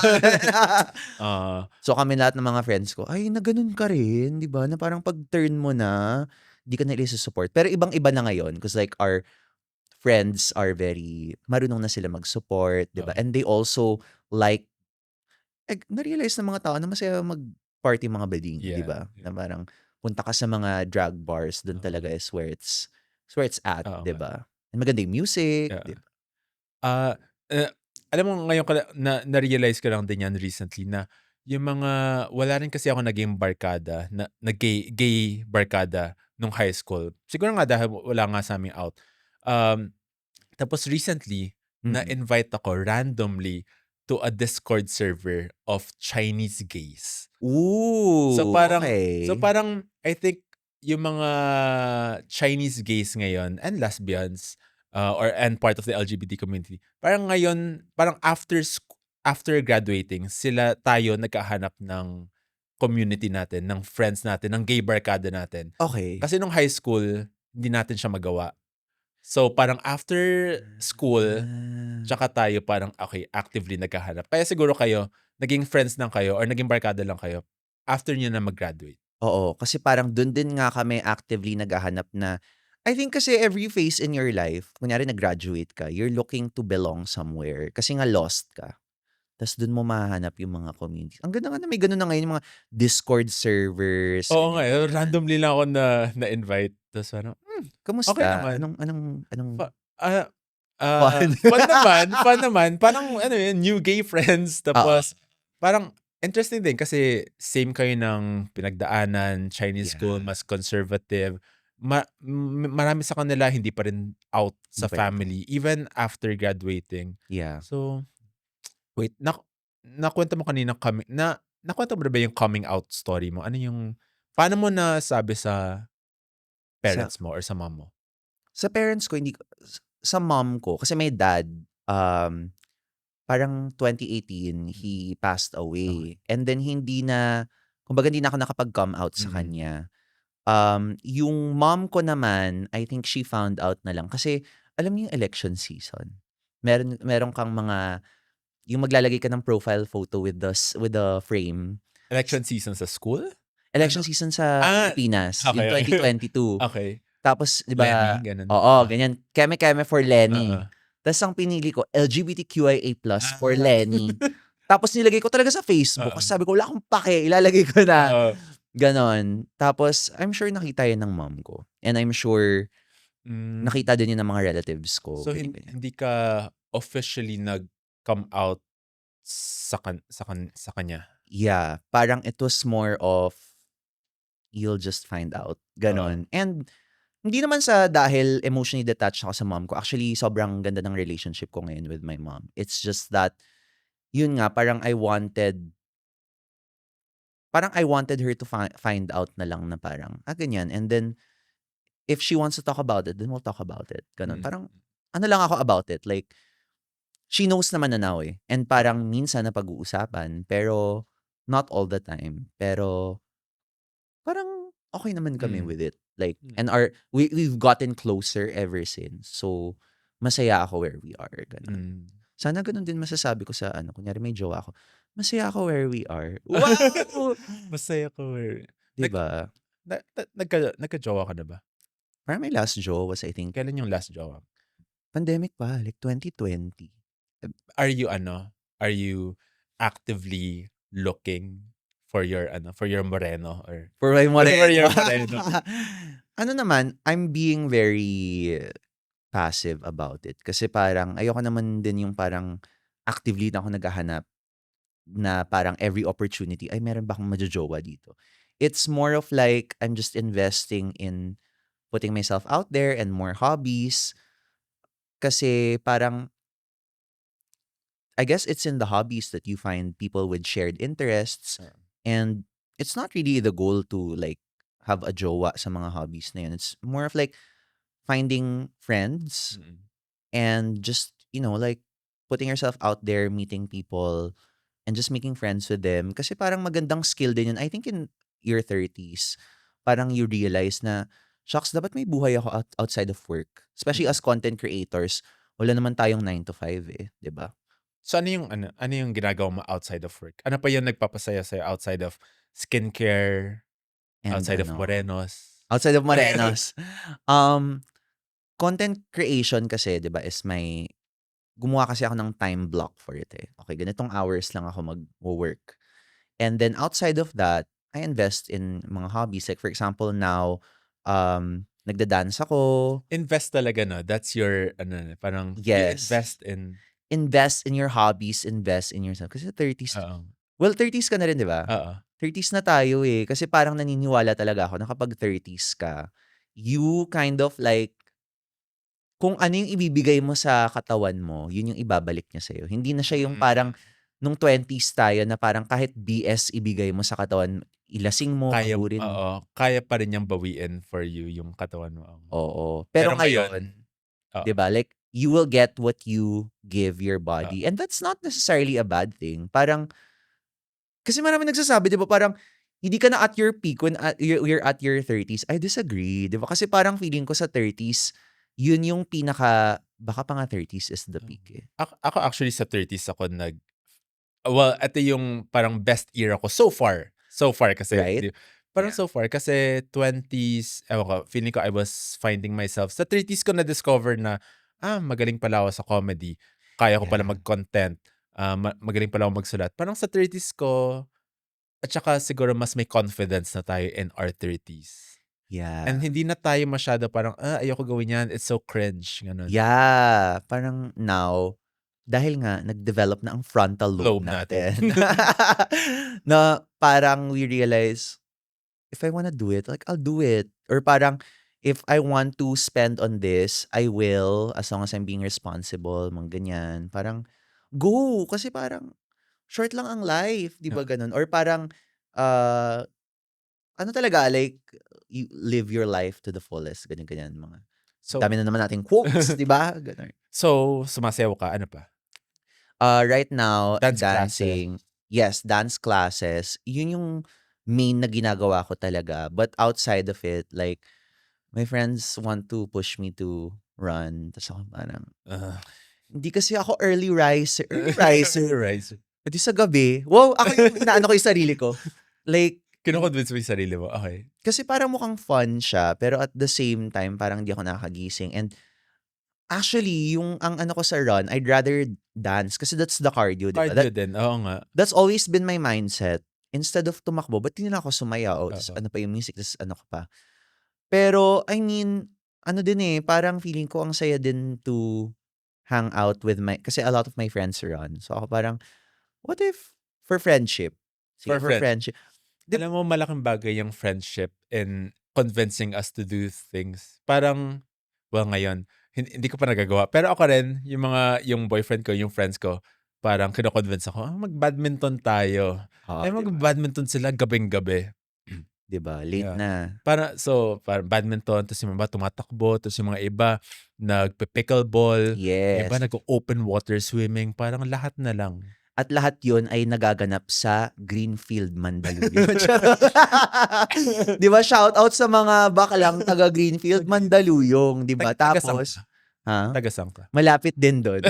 Oo, So kami lahat ng mga friends ko, ay, na ganun ka rin, di ba? Na parang pag turn mo na, di ka na support. Pero ibang-iba na ngayon, because like our friends are very, marunong na sila mag-support, di ba? oo, And they also like, na-realize ng mga tao na masaya mag-party mga bading, di yeah, ba? yeah, Na parang punta ka sa mga drag bars, dun oo, talaga is where it's at, oo di nga, ba? And maganda yung music, oo. di ba? Ah, alam mo ngayon ko na-realize ko lang din 'yan recently na yung mga wala rin kasi ako naging barkada na gay barkada nung high school. Siguro nga dahil wala nga sa'ming out. Um, Tapos recently, Mm. na-invite ako randomly to a Discord server of Chinese gays. So Ooh, parang so okay. parang I think yung mga Chinese gays ngayon and lesbians, and part of the LGBT community, parang ngayon, parang after graduating, tayo nagkahanap ng community natin, ng friends natin, ng gay barkada natin. Okay. Kasi nung high school, hindi natin siya magawa. So parang after school, Ah. tsaka tayo parang, okay, actively naghahanap. Kaya siguro kayo, naging friends lang kayo or naging barkada lang kayo after niyo na mag-graduate. Oo, kasi parang dun din nga kami actively naghahanap na, I think kasi every phase in your life, kunyari nag-graduate ka, you're looking to belong somewhere kasi nga lost ka. Tas dun mo mahahanap yung mga community. Ang ganda nga na may ganun na ngayon yung mga Discord servers, Oo nga, ganyan-ganyan. randomly lang ako na-invite tapos parang, okey Kamusta? naman. Anong Fa ah, fun? fun naman, parang ano yun, new gay friends Oo. tapos parang Interesting din kasi same kayo ng pinagdaanan, Chinese school, Yeah, mas conservative. Marami sa kanila hindi pa rin out hindi sa pa rin. family even after graduating. Yeah. So, wait, nakwento mo kanina nakwento mo na ba yung coming out story mo? Paano mo nasabi sa Sa parents mo or sa mom mo? sa parents ko hindi ko sa mom ko kasi may dad, um, parang 2018 Mm, he passed okey. away and then kumbaga hindi na ako nakapag-come out sa Mm, kanya. Yung mom ko naman, I think she found out na lang kasi alam niyo yung election season, meron kang yung maglalagay ka ng profile photo with the frame. election season sa school? Election Ano? season sa Ah, Pilipinas, yung okey, okey. 2022. Okey. Tapos 'di Lenny, ba gano'n? oo, ganyan, keme-keme for Oo. Lenny. Tas ang pinili ko LGBTQIA+ for Ah, Lenny. Tapos nilagay ko talaga sa Facebook oo, kasi sabi ko, "Wala akong pake, ilalagay ko na." oo. Gano'n. Tapos I'm sure nakita 'yan ng mom ko and I'm sure Hmm, nakita din 'yan ng mga relatives ko, so ganyan-ganyan. hindi ka officially nag-come out sa kanya? Yeah, parang it was more of, "You'll just find out." Oo. Gano'n. And hindi naman sa dahil emotionally detached ako sa mom ko, actually sobrang ganda ng relationship ko ngayon with my mom. It's just that, yun nga parang I wanted her to find out na lang na parang, ganyan and then if she wants to talk about it, then we'll talk about it, gano'n. Mm, Parang ano lang ako about it, like she knows naman na now, eh, and oo. parang minsan napag-uusapan pero not all the time. Pero parang okey naman kami Mm, with it, like mm, and we've gotten closer ever since. So, masaya ako where we are, gano'n. hmm. Sana gano'n din masasabi ko sa ano, kunyari may jowa ako, "Masaya ako where we are." Wow! Masaya ka where 'Di nag ba? na na nagka-jowa ka na ba? Parang my last jowa was I think Kailan yung last jowa? pandemic pa, like 2020. Are you actively looking for your moreno or For my for moreno. your moreno? Ano naman, I'm being very passive about it kasi parang ayoko naman din yung parang actively na ako naghahanap na parang every opportunity, "Ay meron ba akong majo-jowa dito?" It's more of like I'm just investing in putting myself out there and more hobbies kasi parang I guess it's in the hobbies that you find people with shared interests Oo, and it's not really the goal to like have a jowa sa mga hobbies na yun. It's more of like finding friends mm. and just, like putting yourself out there, meeting people and just making friends with them. Kasi parang magandang skill din yun. I think in your 30s, parang you realize na, shucks, dapat may buhay ako outside of work. Especially Mm. as content creators, wala naman tayong 9 to 5 eh, 'di ba? So ano yung ginagawa mo outside of work? Ano pa yung nagpapasaya sa'yo outside of skincare, And outside of ano, morenos? outside of Morenos, um, content creation kasi 'di ba is gumawa kasi ako ng time block for it, eh. Okay, ganitong hours lang ako magwo-work. And then outside of that, I invest in mga hobbies. Like for example now, nagda-dance ako. Invest talaga 'no, that's your parang you Yes, invest in invest in your hobbies, invest in yourself. Kasi 30s, oo, well 30s ka na rin 'di ba? oo, 30s na tayo, eh. Kasi parang naniniwala talaga ako na kapag 30s ka, you kind of like kung ano yung ibibigay mo sa katawan mo, yun yung ibabalik niya sa'yo. Hindi na siya yung parang mm. nung 20s tayo na parang kahit BS ibigay mo sa katawan, ilasing mo, pagurin mo. Kaya pa rin niyang bawiin for you yung katawan mo, Oo. Pero pero ngayon ngayon, 'di oo, ba, like, you will get what you give your oo, body and that's not necessarily a bad thing. Parang kasi maraming nagsasabi 'di ba parang hindi ka na at your peak when you're at your 30s. I disagree, 'di ba? Kasi parang feeling ko sa 30s, yun yung baka pa nga 30s is the oo. peak, eh, Ako actually sa 30s ako well, ito yung parang best era ko so far. So far kasi right? parang Yeah. so far kasi 20s ewan ko, feeling ko I was finding myself. Sa 30s ko na-discover na, magaling pala ako sa comedy. Kaya ko pala Yeah. mag-content, magaling pala ako magsulat. Parang sa 30s ko at saka siguro mas may confidence na tayo in our 30s. And Yeah. hindi na tayo masyado parang, ayoko gawin yan, it's so cringe, gano'n. Yeah, parang now, dahil nga nag-develop na ang frontal lobe Lobe natin. natin. Na parang we realize, if I wanna do it, like, I'll do it. Or parang, if I want to spend on this, I will, as long as I'm being responsible, mga ganyan. Parang, go! Kasi parang, short lang ang life, di ba ganun? Or parang, uh, ano talaga, like, you live your life to the fullest, ganyan-ganyan. Mga, So, dami na naman nating quotes, di ba? Ganun. so sumasayaw ka, ano pa? Right now, Dance dancing. Yes, dance classes. Yun yung main na ginagawa ko talaga. But outside of it, like, my friends want to push me to run. Tapos ako parang, hindi kasi ako early riser. Early riser. Riser. Pwede sa gabi. Wow, ako yung inaano ko yung sarili ko. Like, Kino-convince mo yung sarili mo. Okay. kasi parang mukhang fun siya. Pero at the same time, parang di ako nakakagising. And actually, ang ano ko sa run, I'd rather dance. Kasi that's the cardio, di ba? Cardio din. Oo nga. That's always been my mindset. Instead of tumakbo, ba't di na ako sumayaw? Tapos Oo. ano pa yung music, tapos ano ka pa. Pero, I mean, ano din parang feeling ko ang saya din to hang out with kasi a lot of my friends run. So ako parang, what if, for friendship? Sige, For for friendship. Alam mo, malaking bagay yung friendship in convincing us to do things. Parang, well, ngayon, hindi ko pa nagagawa. Pero ako rin, yung boyfriend ko, yung friends ko, parang kino-convince ako, mag-badminton tayo. Ay, Diba? mag-badminton sila gabing-gabi. Diba? Late Yeah. na. Parang badminton, tapos yung mga iba tumatakbo, tapos yung mga iba nagpe-pickleball, Yes. iba nag-open water swimming, parang lahat na lang. At lahat yun ay nagaganap sa Greenfield, Mandaluyong. Di ba? Shout out sa mga baklang taga Greenfield, Mandaluyong. Di ba? Tapos, Tagasang ka. malapit din doon.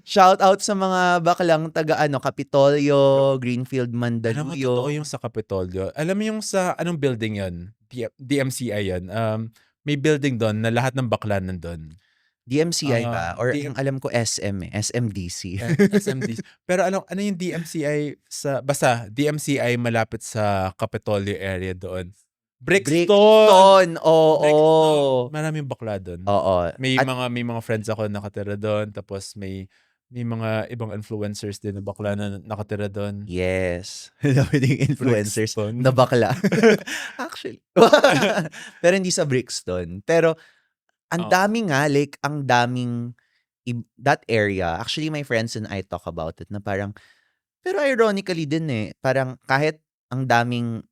Shout out sa mga baklang taga Kapitolyo, Greenfield, Alam mo, totoo Mandaluyong. yung sa Kapitolyo. Alam mo yung sa, anong building yun? DMCI yun. May building doon na lahat ng bakla nandun. DMCI ba? Or ang alam ko SM SMDC. SMDC. Pero ano yung DMCI basta DMCI malapit sa Capitolio area doon. Brixton! Oo. Brixton. Maraming bakla doon. Oo. May mga friends ako nakatira doon, tapos may mga ibang influencers din na bakla na nakatira doon. Yes. Dami ding influencers Brixton. na bakla. Actually. Pero hindi sa Brixton. Pero ang dami nga, like, ang daming that area. Actually, my friends and I talk about it na parang, pero ironically din parang kahit ang daming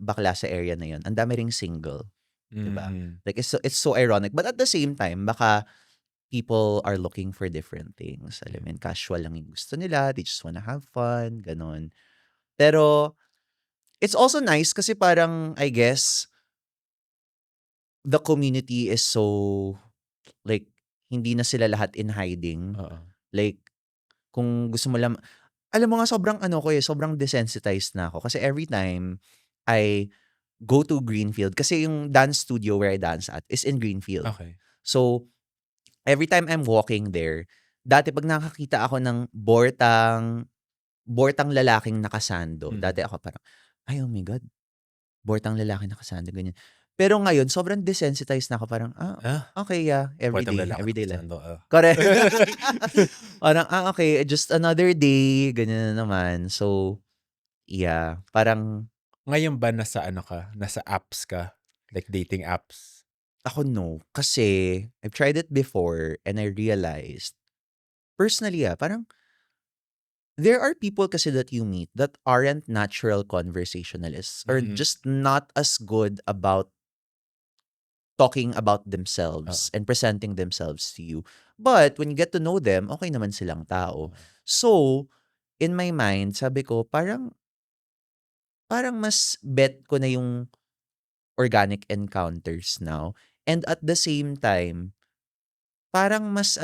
bakla sa area na yun, ang dami ring single. Diba? Like, it's so ironic. But at the same time, baka people are looking for different things. Alam mo yun, casual lang yung gusto nila. They just wanna have fun. Ganon. Pero, it's also nice kasi parang, I guess, the community is so, like, hindi na sila lahat in hiding. Like, kung gusto mo lang, alam mo nga, sobrang desensitized na ako. Kasi every time I go to Greenfield, kasi yung dance studio where I dance at is in Greenfield. Okay. So, every time I'm walking there, dati pag nakakita ako ng bortang lalaking nakasando, dati ako parang, ay, oh my God, bortang lalaking nakasando, ganyan. Pero ngayon, sobrang desensitized na ako. Parang, okay, yeah. Everyday life. Correct. Parang, okay, just another day. Ganyan na naman. So, yeah. Parang, ngayon ba nasa Nasa apps ka? Like dating apps? ako no. Kasi, I've tried it before and I realized, personally, parang, there are people kasi that you meet that aren't natural conversationalists or just not as good about talking about themselves and presenting themselves to you. But when you get to know them, okay naman silang tao. So, in my mind, sabi ko, parang mas bet ko na yung organic encounters now. And at the same time, parang mas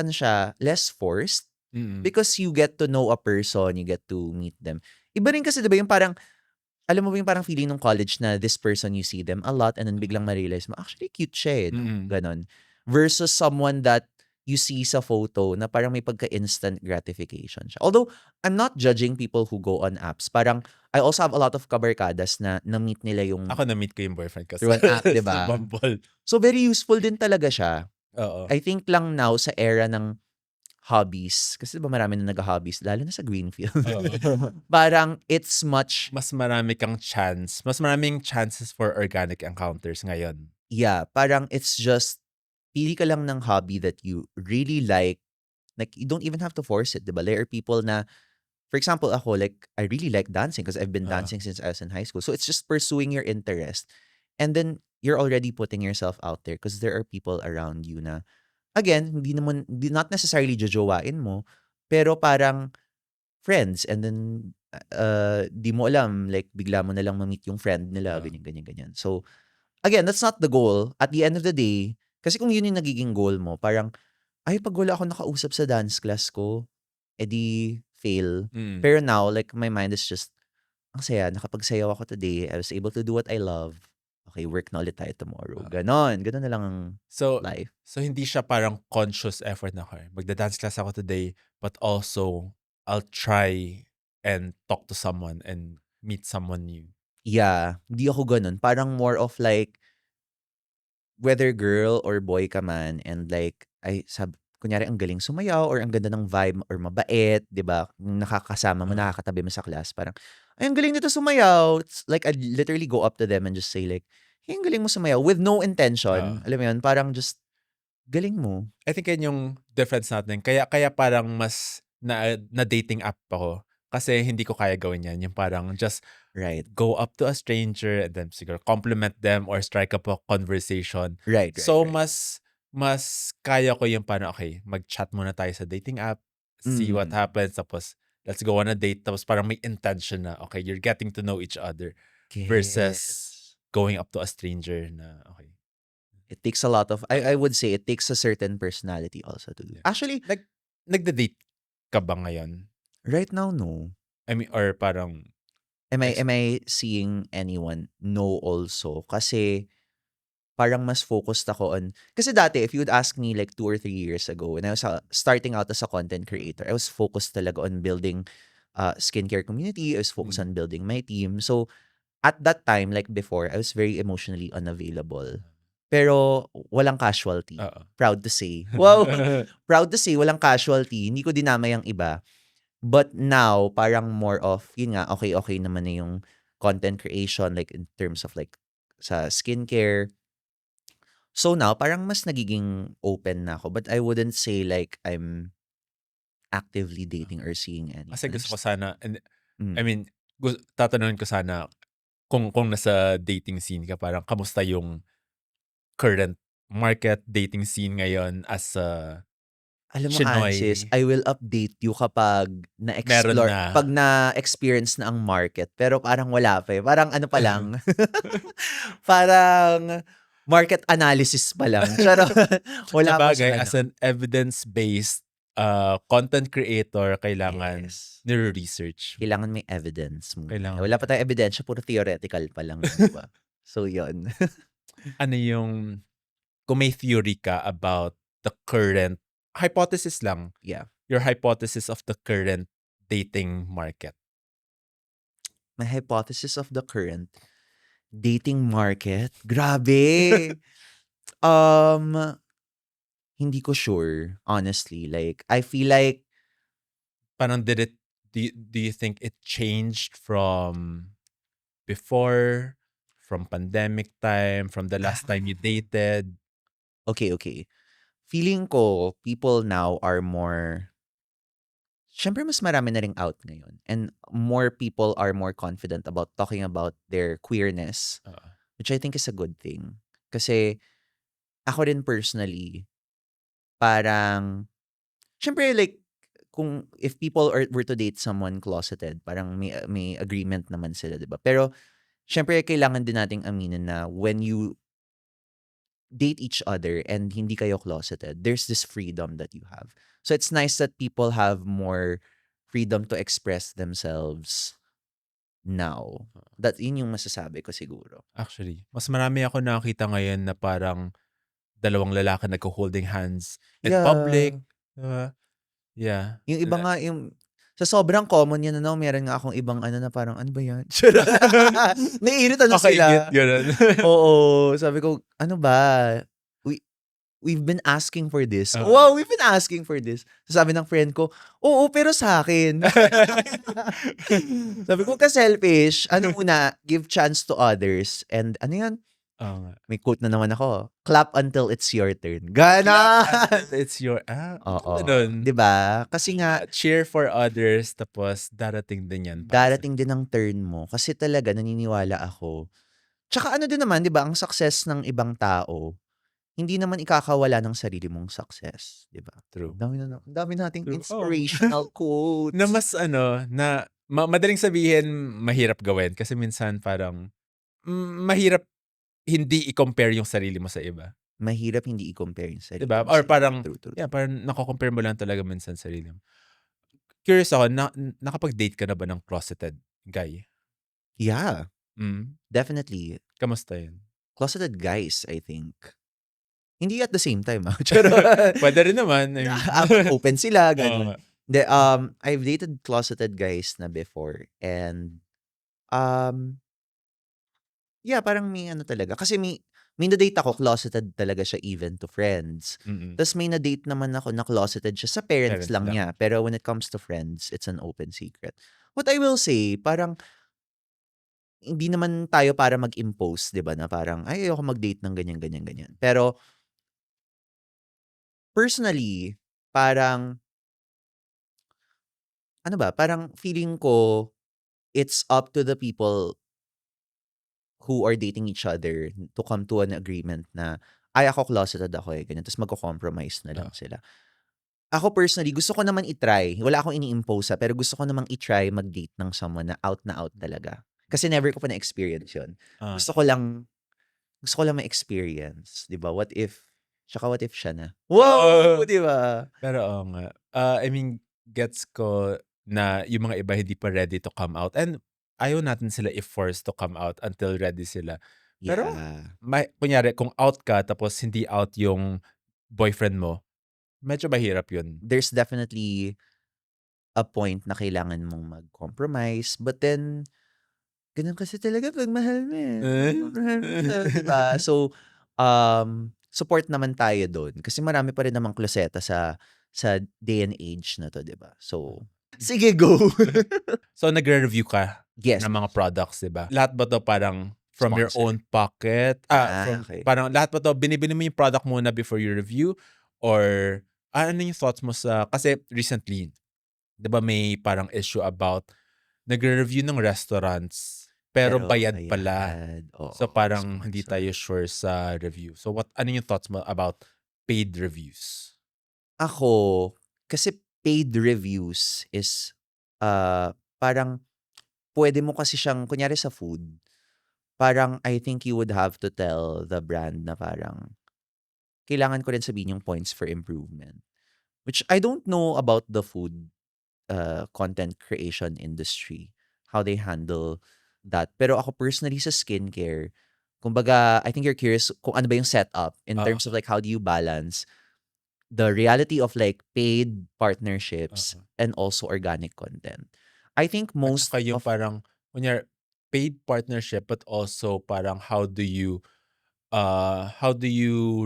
less forced. Because you get to know a person, you get to meet them. Iba rin kasi, diba, yung parang, alam mo ba yung parang feeling ng college na this person, you see them a lot and then biglang ma-realize mo, actually cute siya ganon. Versus someone that you see sa photo na parang may pagka-instant gratification siya. Although, I'm not judging people who go on apps. Parang, I also have a lot of kabarkadas na na-meet nila yung... Ako na-meet ko yung boyfriend ko through an app, diba? Bumble. So, very useful din talaga siya. Oo. I think lang now sa era ng hobbies, kasi 'di ba marami na nagho-hobbies lalo na sa Greenfield. Oo. Parang it's much Mas marami kang chance, mas maraming chances for organic encounters ngayon. yeah, parang it's just pili ka lang ng hobby that you really like you don't even have to force it, 'di ba? There are people na for example, ako, like, I really like dancing because I've been Oo. dancing since I was in high school. So it's just pursuing your interest. And then you're already putting yourself out there because there are people around you na, again, not necessarily jojowain mo, pero parang friends. And then, di mo alam, like, bigla mo na lang ma-meet yung friend nila, Oo. ganyan, ganyan, ganyan. So, again, that's not the goal. At the end of the day, kasi kung yun yung nagiging goal mo, parang, ay, pag wala ako nakausap sa dance class ko, edi fail. Mm. Pero now, like, my mind is just, ang saya, nakapagsayaw ako today. I was able to do what I love. Okay, work na ulit tayo tomorrow. Oo. Ganon. Ganon na lang ang So life. so hindi siya parang conscious effort na, "Okay, magda-dance class ako today, but also I'll try and talk to someone and meet someone new." Yeah, hindi ako ganon. Parang more of like, whether girl or boy ka man and like, ay, kunyari ang galing sumayaw or ang ganda ng vibe or mabait, 'di ba? Yung nakakasama mo, Oo. nakakatabi mo sa class, parang, ay, ang galing nito sumayaw. It's like, I'd literally go up to them and just say like, hey, ang galing mo sumayaw with no intention. Oo. Alam mo yun? Parang just, galing mo. I think yan yung difference natin. Kaya parang mas na-dating app ako. Kasi hindi ko kaya gawin yan. Yung parang just Right. go up to a stranger and then siguro compliment them or strike up a conversation. Right, right, So right. mas kaya ko yung parang, okay, mag-chat muna tayo sa dating app, see what Mm. happens, tapos let's go on a date, tapos parang may intention na, okay, you're getting to know each other versus Gets. going up to a stranger na, okay. It takes a lot of, I would say, it takes a certain personality also to do. Yeah. Actually, Nagda-date ka ba ngayon? right now, no. I mean, or parang, Am Ex- I seeing anyone? No also. Kasi parang mas focused ako on, kasi dati, if you would ask me like 2 or 3 years ago, when I was starting out as a content creator, I was focused talaga on building skincare community. I was focused on building my team. So, at that time, like before, I was very emotionally unavailable. Pero walang casualty. Oo. Proud to say. Wow! Proud to say, walang casualty. Hindi ko dinamay ang iba. But now, parang more of, yun nga, okay naman na yung content creation, like in terms of like sa skincare. So now, parang mas nagiging open na ako. But I wouldn't say like I'm actively dating or seeing anyone. Kasi gusto ko sana, and I Mm. mean, tatanungin ko sana kung nasa dating scene ka, parang kamusta yung current market dating scene ngayon as a Alam mo, Ansis, Chinoy? I will update you kapag Meron na-explore, na. pag na-experience na ang market. Pero parang wala pa eh. Parang ano pa lang. Parang market analysis pa lang. Charot. Wala pa Sabagay, sa as ano. an evidence-based content creator, kailangan Yes. nire-research. Kailangan may evidence muna. Kailangan Wala pa tayong ebidensya, puro theoretical pa lang, di ba? So, yun. Ano yung, kung may theory ka about the current, hypothesis lang, Yeah. your hypothesis of the current dating market. My hypothesis of the current dating market? Grabe! Hindi ko sure, honestly. Like, I feel like, Parang do you think it changed from before, from pandemic time, from the last time you dated? okay. Feeling ko, people now are more, syempre mas marami na ring out ngayon. And more people are more confident about talking about their queerness, Oo. which I think is a good thing. Kasi, ako rin personally, parang, syempre like, if people were to date someone closeted, parang may agreement naman sila, di ba? Pero, syempre, kailangan din nating aminin na when you date each other and hindi kayo closeted, there's this freedom that you have. So it's nice that people have more freedom to express themselves now. Yun yung masasabi ko siguro. Actually, mas marami ako nakakita ngayon na parang dalawang lalaki nagko-holding hands in public. Yeah. Yung iba nga, yung sa sobrang common yan, meron nga akong ibang na parang, ano ba yan? Charot. Naiirita na Okay, sila. ganun. Oo. Sabi ko, ano ba? we've been asking for this. Oo. Wow, we've been asking for this. So sabi ng friend ko, oo, pero sa akin. Sabi ko, ka-selfish. Ano muna, give chance to others. And ano yan? Oo nga. May quote na naman ako. Clap until it's your turn. Clap Ganon! until it's your Oo. ganun. 'Di ba? Kasi nga, Cheer for others tapos darating din yan para sa'yo. darating din ang turn mo. Kasi talaga, naniniwala ako. Tsaka ano din naman, 'di ba, ang success ng ibang tao, hindi naman ikakawala ng sarili mong success, 'di ba? True. Ang dami nating True. inspirational quotes. Na mas na madaling sabihin, mahirap gawin kasi minsan parang mahirap hindi i-compare yung sarili mo sa iba. Mahirap hindi i-compare yung 'Di sarili ba? mo Or sa iba. parang True. parang nako-compare mo lang talaga minsan sarili mo. Curious ako, nakapag-date ka na ba ng closeted guy? Yeah, Mm. definitely. Kamusta yun? Closeted guys, I think. Hindi at the same time, Charot. Puwede rin naman, I mean. Open sila, Oo ganun. nga. Hindi, I've dated closeted guys na before and, yeah, parang may ano talaga. Kasi may na-date ako, closeted talaga siya even to friends. Mm. Tas may na-date naman ako na closeted siya sa parents Parents lang lang. niya. Pero when it comes to friends, it's an open secret. What I will say, parang hindi naman tayo para mag-impose, 'di ba, na parang, "Ay, ayoko mag-date ng ganyan, ganyan, ganyan." Pero personally, parang ano ba, parang feeling ko, it's up to the people who are dating each other to come to an agreement na, "Ay, ako closeted ako, eh," ganyan. Tas magko-compromise na lang Oo. sila. Ako personally, gusto ko naman i-try. Wala akong ini-impose, pero gusto ko namang i-try mag-date ng someone na out talaga. Kasi never ko pa na-experience yun. Ah, Gusto ko lang ma-experience, 'di ba? What if siya na? Oo. Wow! 'Di ba? Pero oo nga. I mean, gets ko na yung mga iba hindi pa ready to come out and ayaw natin sila i-force to come out until ready sila. Pero Yeah. kunyari kung out ka tapos hindi out yung boyfriend mo, medyo mahirap yun. There's definitely a point na kailangan mong mag-compromise, but then gano'n kasi talaga 'pag mahal mo, eh. 'Pag mahal mo siya, 'di ba? So, support naman tayo do'n kasi marami pa rin namang kloseta sa day and age na 'to, 'di ba? So, sige, go! So nagre-review ka Yes. ng mga products, 'di ba? Lahat ba 'to parang from your Sponsor. own pocket? Okay. Parang lahat ba 'to binibili mo yung product muna before you review or ano yung thoughts mo sa kasi recently, 'di ba may parang issue about nagre-review ng restaurants pero Pero bayad pala. bayad, So oo, parang hindi sponsor. tayo sure sa review. So ano yung thoughts mo about paid reviews? Ako, kasi paid reviews is, parang puwede mo kasi siyang kunyari sa food, parang I think you would have to tell the brand na parang, kailangan ko rin sabihin yung points for improvement. Which I don't know about the food, content creation industry, how they handle that. Pero ako personally sa skincare, kumbaga, I think you're curious kung ano ba yung setup in Oo. terms of like how do you balance the reality of like paid partnerships Oo. and also organic content. I think At most saka yung of parang kunyari paid partnership but also parang how do you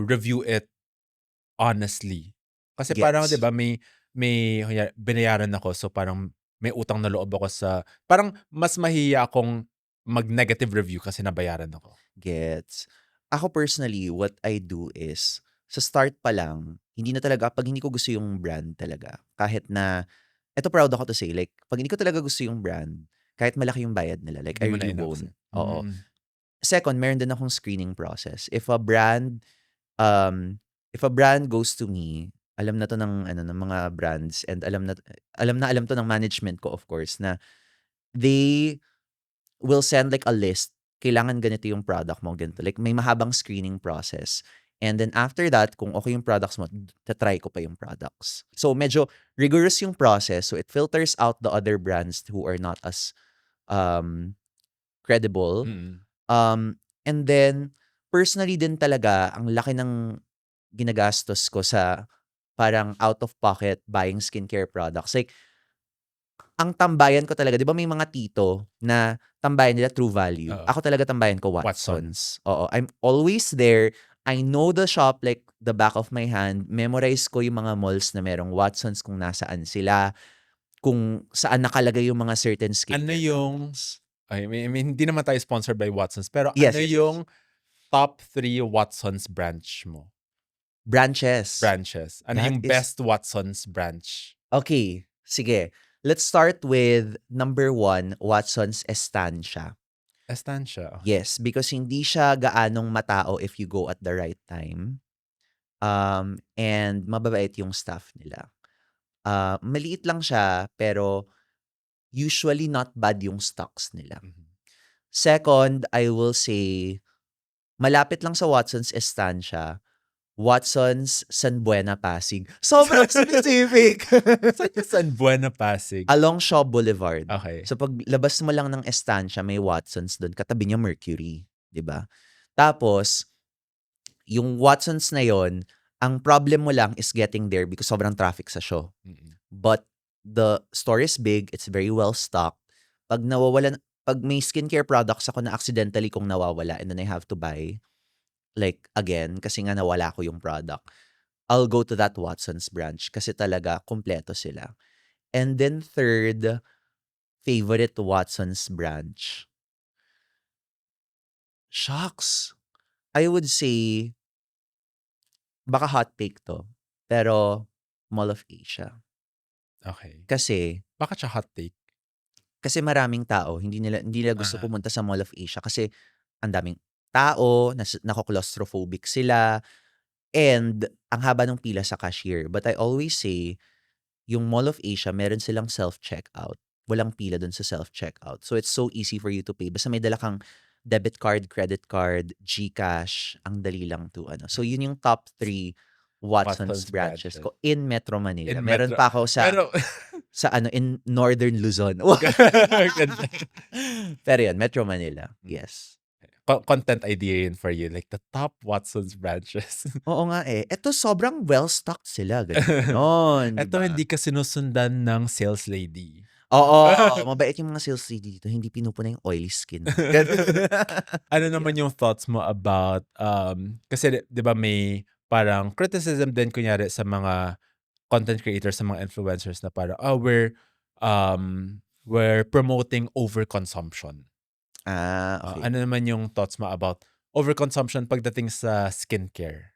review it honestly? Kasi parang 'di gets, ba may kunyari binayaran ako so parang may utang na loob ako sa parang mas mahiya akong mag-negative review kasi nabayaran ako. gets. Ako personally, what I do is, sa start pa lang, hindi na talaga, pag hindi ko gusto yung brand talaga, kahit na, eto proud ako to say, like, pag hindi ko talaga gusto yung brand, kahit malaki yung bayad nila, like, Hindi I mo na really in-accept. won't. Oo. Second, meron din akong screening process. If a brand goes to me, alam na 'to ng ano, ng mga brands and alam 'to ng management ko, of course, na they will send like a list, kailangan ganito yung product mo, ganito. Like may mahabang screening process. And then after that, kung okay yung products mo, ta-try ko pa yung products. So medyo rigorous yung process. So it filters out the other brands who are not as um, credible. Mm. And then personally din talaga, ang laki ng ginagastos ko sa parang out of pocket buying skincare products. Like, ang tambayan ko talaga, 'di ba may mga tito na tambayan nila True Value. Oo. Ako talaga tambayan ko Watsons. Watsons. Oo, I'm always there. I know the shop like the back of my hand. Memorize ko yung mga malls na merong Watsons kung nasaan sila, kung saan nakalagay yung mga certain Ano skincare yung I mean, hindi naman tayo sponsored by Watsons, pero Yes, ano yes, yes. yung top 3 Watsons branch mo? Branches. Branches. Ano That yung is best Watsons branch? Okay, sige. Let's start with number 1, Watsons Estancia. Estancia, okay. Yes, because hindi siya gaanong matao if you go at the right time. And mababait yung staff nila. Maliit lang siya, pero usually not bad yung stocks nila. Mhm. Second, I will say, malapit lang sa Watsons Estancia, Watsons San Buena, Pasig. Sobrang specific! Saan yung San Buena, Pasig? Along Shaw Boulevard. Okay. So paglabas mo lang ng Estancia, may Watsons doon. Katabi niya Mercury, 'di ba? Tapos yung Watsons na yon, ang problem mo lang is getting there because sobrang traffic sa Shaw. Mm. But the store is big, it's very well stocked. Pag may skincare products ako na accidentally kong nawawala and then I have to buy, like again, kasi nga nawala ko yung product, I'll go to that Watsons branch kasi talaga kumpleto sila. And then third, favorite Watsons branch. Shucks. I would say, baka hot take to, pero Mall of Asia. Okay. Kasi Bakit siya hot take? maraming tao, hindi nila gusto Ah. pumunta sa Mall of Asia kasi ang daming tao, nako-claustrophobic sila, and ang haba ng pila sa cashier. But I always say, yung Mall of Asia, meron silang self-checkout. Walang pila dun sa self-checkout. So it's so easy for you to pay. Basta may dala kang debit card, credit card, GCash, ang dali lang to ano. So yun yung top 3 Watsons Watsons branches branches. ko in Metro Manila. In Meron Metro. pa ako Pero sa ano in Northern Luzon. Ganda. Pero yun, Metro Manila. Yes. Content idea yun for you, like the top Watsons branches. Oo nga eh. Eto sobrang well-stocked sila. Ganon, di Eto ba? hindi ka sinusundan ng sales lady. Oo, mabait yung mga sales lady dito. Hindi pinupuna yung oily skin. Ano naman yung thoughts mo about, kasi di ba may parang criticism din kunyari sa mga content creators, sa mga influencers na parang, we're promoting overconsumption. Okay. Ano naman yung thoughts mo about overconsumption pagdating sa skincare?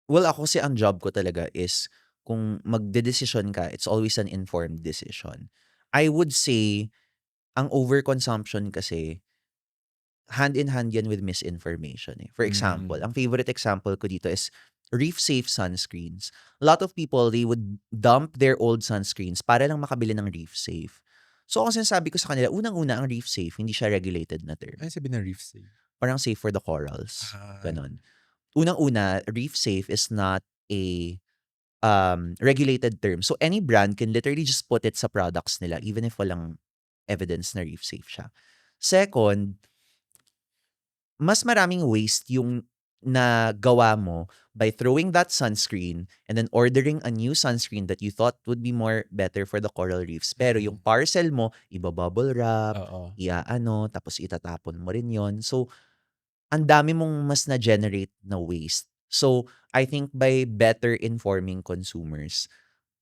Well, ako kasi ang job ko talaga is kung magdedesisyon ka, it's always an informed decision. I would say, ang overconsumption kasi, hand in hand yan with misinformation eh. For example, ang favorite example ko dito is Reef Safe sunscreens. A lot of people, they would dump their old sunscreens para lang makabili ng Reef Safe. So, ako sinasabi ko sa kanila, unang-una, ang Reef Safe, hindi siya regulated na term. Ano sabihin ng reef safe? Parang safe for the corals. Ah. Ganon. Unang-una, Reef Safe is not a regulated term. So, any brand can literally just put it sa products nila even if walang evidence na Reef Safe siya. Second, mas maraming waste yung nagawa mo by throwing that sunscreen and then ordering a new sunscreen that you thought would be more better for the coral reefs. Pero yung parcel mo, iba-bubble wrap, Oo. tapos itatapon mo rin yon. So, ang dami mong mas na-generate na waste. So, I think by better informing consumers,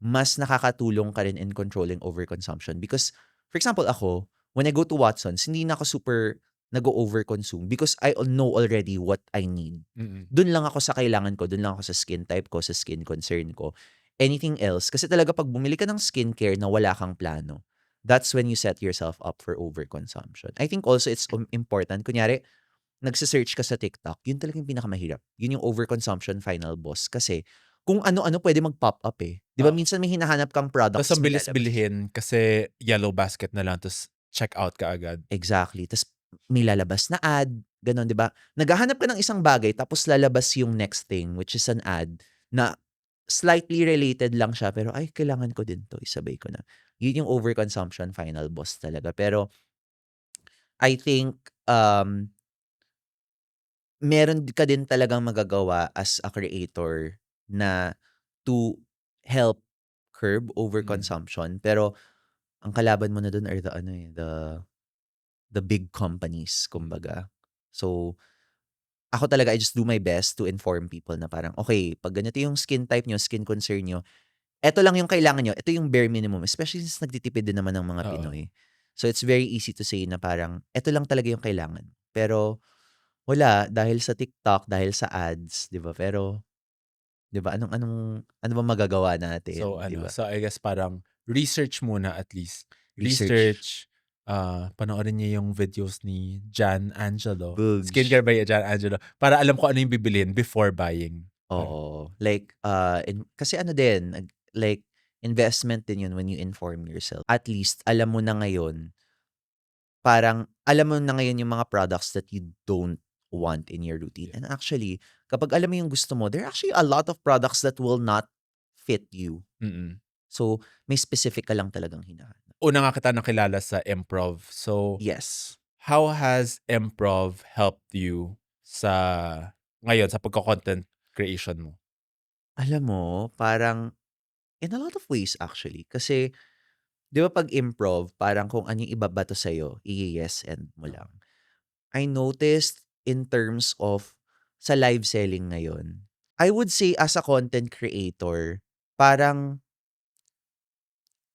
mas nakakatulong ka rin in controlling overconsumption. Because, for example, ako, when I go to Watsons, hindi na ako super nag-overconsume because I know already what I need. Mm. Doon lang ako sa kailangan ko, doon lang ako sa skin type ko, sa skin concern ko. Anything else, kasi talaga pag bumili ka ng skincare na wala kang plano, that's when you set yourself up for overconsumption. I think also it's important, kunyari, nagsisearch ka sa TikTok, yun talaga yung pinakamahirap. Yun yung overconsumption final boss. Kasi kung ano-ano pwede mag-pop up eh. Di ba minsan may hinahanap kang products. Tapos ang may bilis lalabas. bilhin kasi yellow basket na lang, tapos check out ka agad. Exactly. Tapos may lalabas na ad, ganon, di ba? Naghahanap ka ng isang bagay, tapos lalabas yung next thing, which is an ad, na slightly related lang siya, pero ay, kailangan ko din to, isabay ko na. Yun yung overconsumption final boss talaga. Pero, I think, meron ka din talagang magagawa as a creator na to help curb overconsumption. Pero, ang kalaban mo na dun are the big companies, kumbaga. So, ako talaga, I just do my best to inform people na parang, okay, pag ganito yung skin type nyo, skin concern nyo, eto lang yung kailangan nyo, ito yung bare minimum. Especially since nagtitipid din naman ng mga Oo. Pinoy. So, it's very easy to say na parang, eto lang talaga yung kailangan. Pero, wala, dahil sa TikTok, dahil sa ads, di ba? Pero, di ba, ano ba magagawa natin, So di ba? so I guess parang research muna at least. Research. Research, panoorin niyo yung videos ni Jan Angelo. Boogs. Skincare by Jan Angelo. Para alam ko ano yung bibilhin before buying. Parang, Oo. Like, kasi ano din, like, investment din yun when you inform yourself. At least, alam mo na ngayon, parang, alam mo na ngayon yung mga products that you don't want in your routine. yeah. And actually, kapag alam mo yung gusto mo, there are actually a lot of products that will not fit you. Mm-mm. So, may specific ka lang talagang hinahanap. Una nga kita nakilala sa improv. So, Yes. how has improv helped you ngayon sa pagko-content creation mo? Alam mo, parang, in a lot of ways actually. Kasi, di ba pag improv, parang kung ano yung ibabato sa'yo, i-yes and mo Oo. lang. I noticed in terms of sa live selling ngayon, I would say as a content creator, parang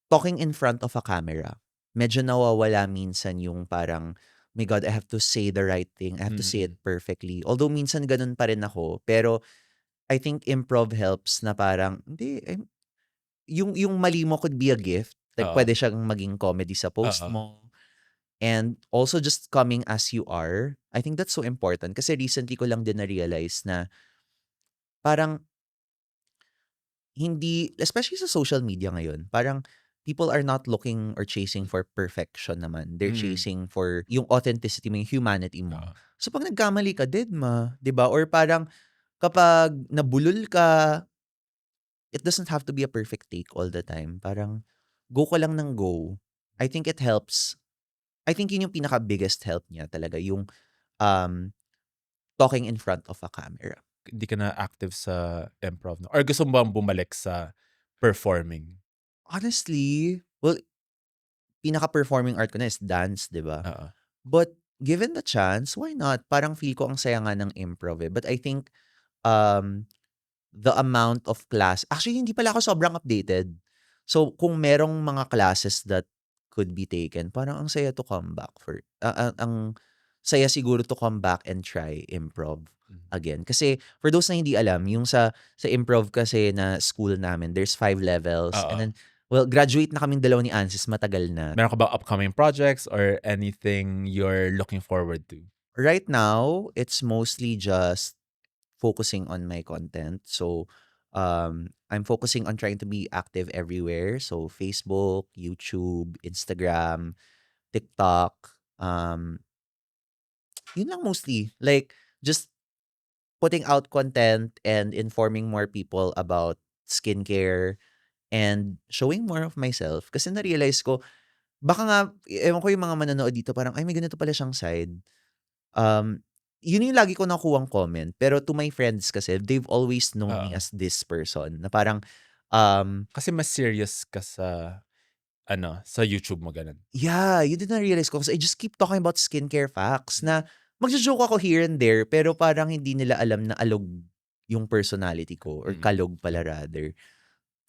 talking in front of a camera, medyo nawawala minsan yung parang, my God, I have to say the right thing. I have to say it Mm-mm. perfectly. Although minsan ganun pa rin ako, pero I think improv helps na parang, hindi, yung mali mo could be a gift. Like, Oo. pwede siyang maging comedy sa post Oo. mo. And also just coming as you are. I think that's so important. Kasi recently ko lang din na-realize na parang hindi, especially sa social media ngayon, parang people are not looking or chasing for perfection naman. They're Mm. chasing for yung authenticity mo, yung humanity mo. Oo. So pag nagkamali ka, dedma, 'di ba? Or parang kapag nabulol ka, it doesn't have to be a perfect take all the time. Parang go ka lang ng go. I think it helps. I think yun yung pinaka-biggest help niya talaga, yung um, talking in front of a camera. Hindi ka na active sa improv, no? Or gusto mo bang bumalik sa performing? Honestly, well, pinaka-performing art ko na is dance, 'di ba? Oo. But given the chance, why not? Parang feel ko ang saya nga ng improv eh. But I think um, the amount of class, actually hindi pala ako sobrang updated. So kung merong mga classes that could be taken, parang ang saya to come back ang saya siguro to come back and try improv Mhm. again. Kasi for those na hindi alam, yung sa improv kasi na school namin, there's 5 levels. And Oo. then, well, graduate na kaming dalawa ni Ansis, matagal na. Meron ka ba upcoming projects or anything you're looking forward to? Right now, it's mostly just focusing on my content. So, I'm focusing on trying to be active everywhere. So, Facebook, YouTube, Instagram, TikTok. Yun lang mostly. Like, just putting out content and informing more people about skincare and showing more of myself. Kasi na-realize ko, baka nga, ewan ko yung mga manonood dito, parang, ay, may ganito pala siyang side. Um, Yun yung lagi ko nakuhang comment. Pero to my friends kasi, they've always known me Oo. as this person. Na parang, Kasi mas serious ka sa YouTube mo, ganun. yeah, yun din na-realize ko. Kasi I just keep talking about skincare facts na magjo-joke ako here and there, pero parang hindi nila alam na alog yung personality ko or Mm. kalog pala rather.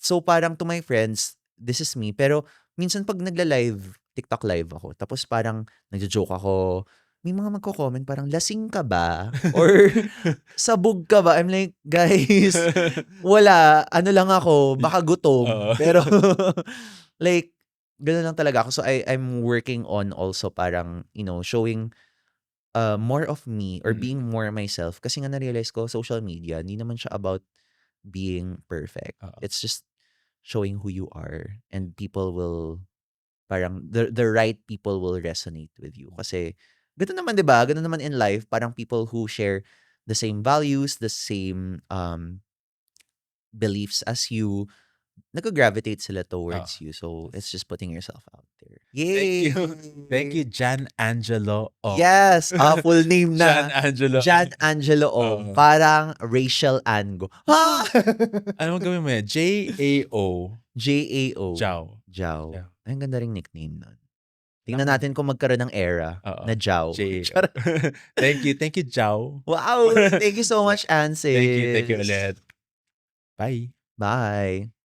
So parang to my friends, this is me. Pero minsan pag nagla-live, TikTok live ako, tapos parang nagjo-joke ako, may mga magko-comment parang, lasing ka ba? Or sabog ka ba? I'm like, guys, wala. Ano lang ako, baka gutom. Oo. Pero like, gano'n lang talaga ako. So I'm working on also parang, showing more of me or Mm. being more myself. Kasi nga na-realize ko, social media, hindi naman siya about being perfect. Oo. It's just showing who you are, and people will, parang the right people will resonate with you. Kasi gano'n naman, 'di ba? Gano'n naman in life, parang people who share the same values, the same beliefs as you, nag-gravitate sila Oo. towards you. So it's just putting yourself out there. Thank Yay! you. Thank you, Jan Angelo Ong. Yes, full name Jan na. Angelo Jan Ong. Angelo Ong. Oo. Parang Rachel Ango. Ha! Anong gawin mo yan? Jao. Jao. Jao. Jao. Jao. Ay, ang ganda ring nickname nun. Tingnan Tama. natin kung magkaroon ng era Oo. na Jao. J. Charot. Thank you, Jao. Wow! Thank you so much, Thank you Ansis. ulit. Bye. Bye.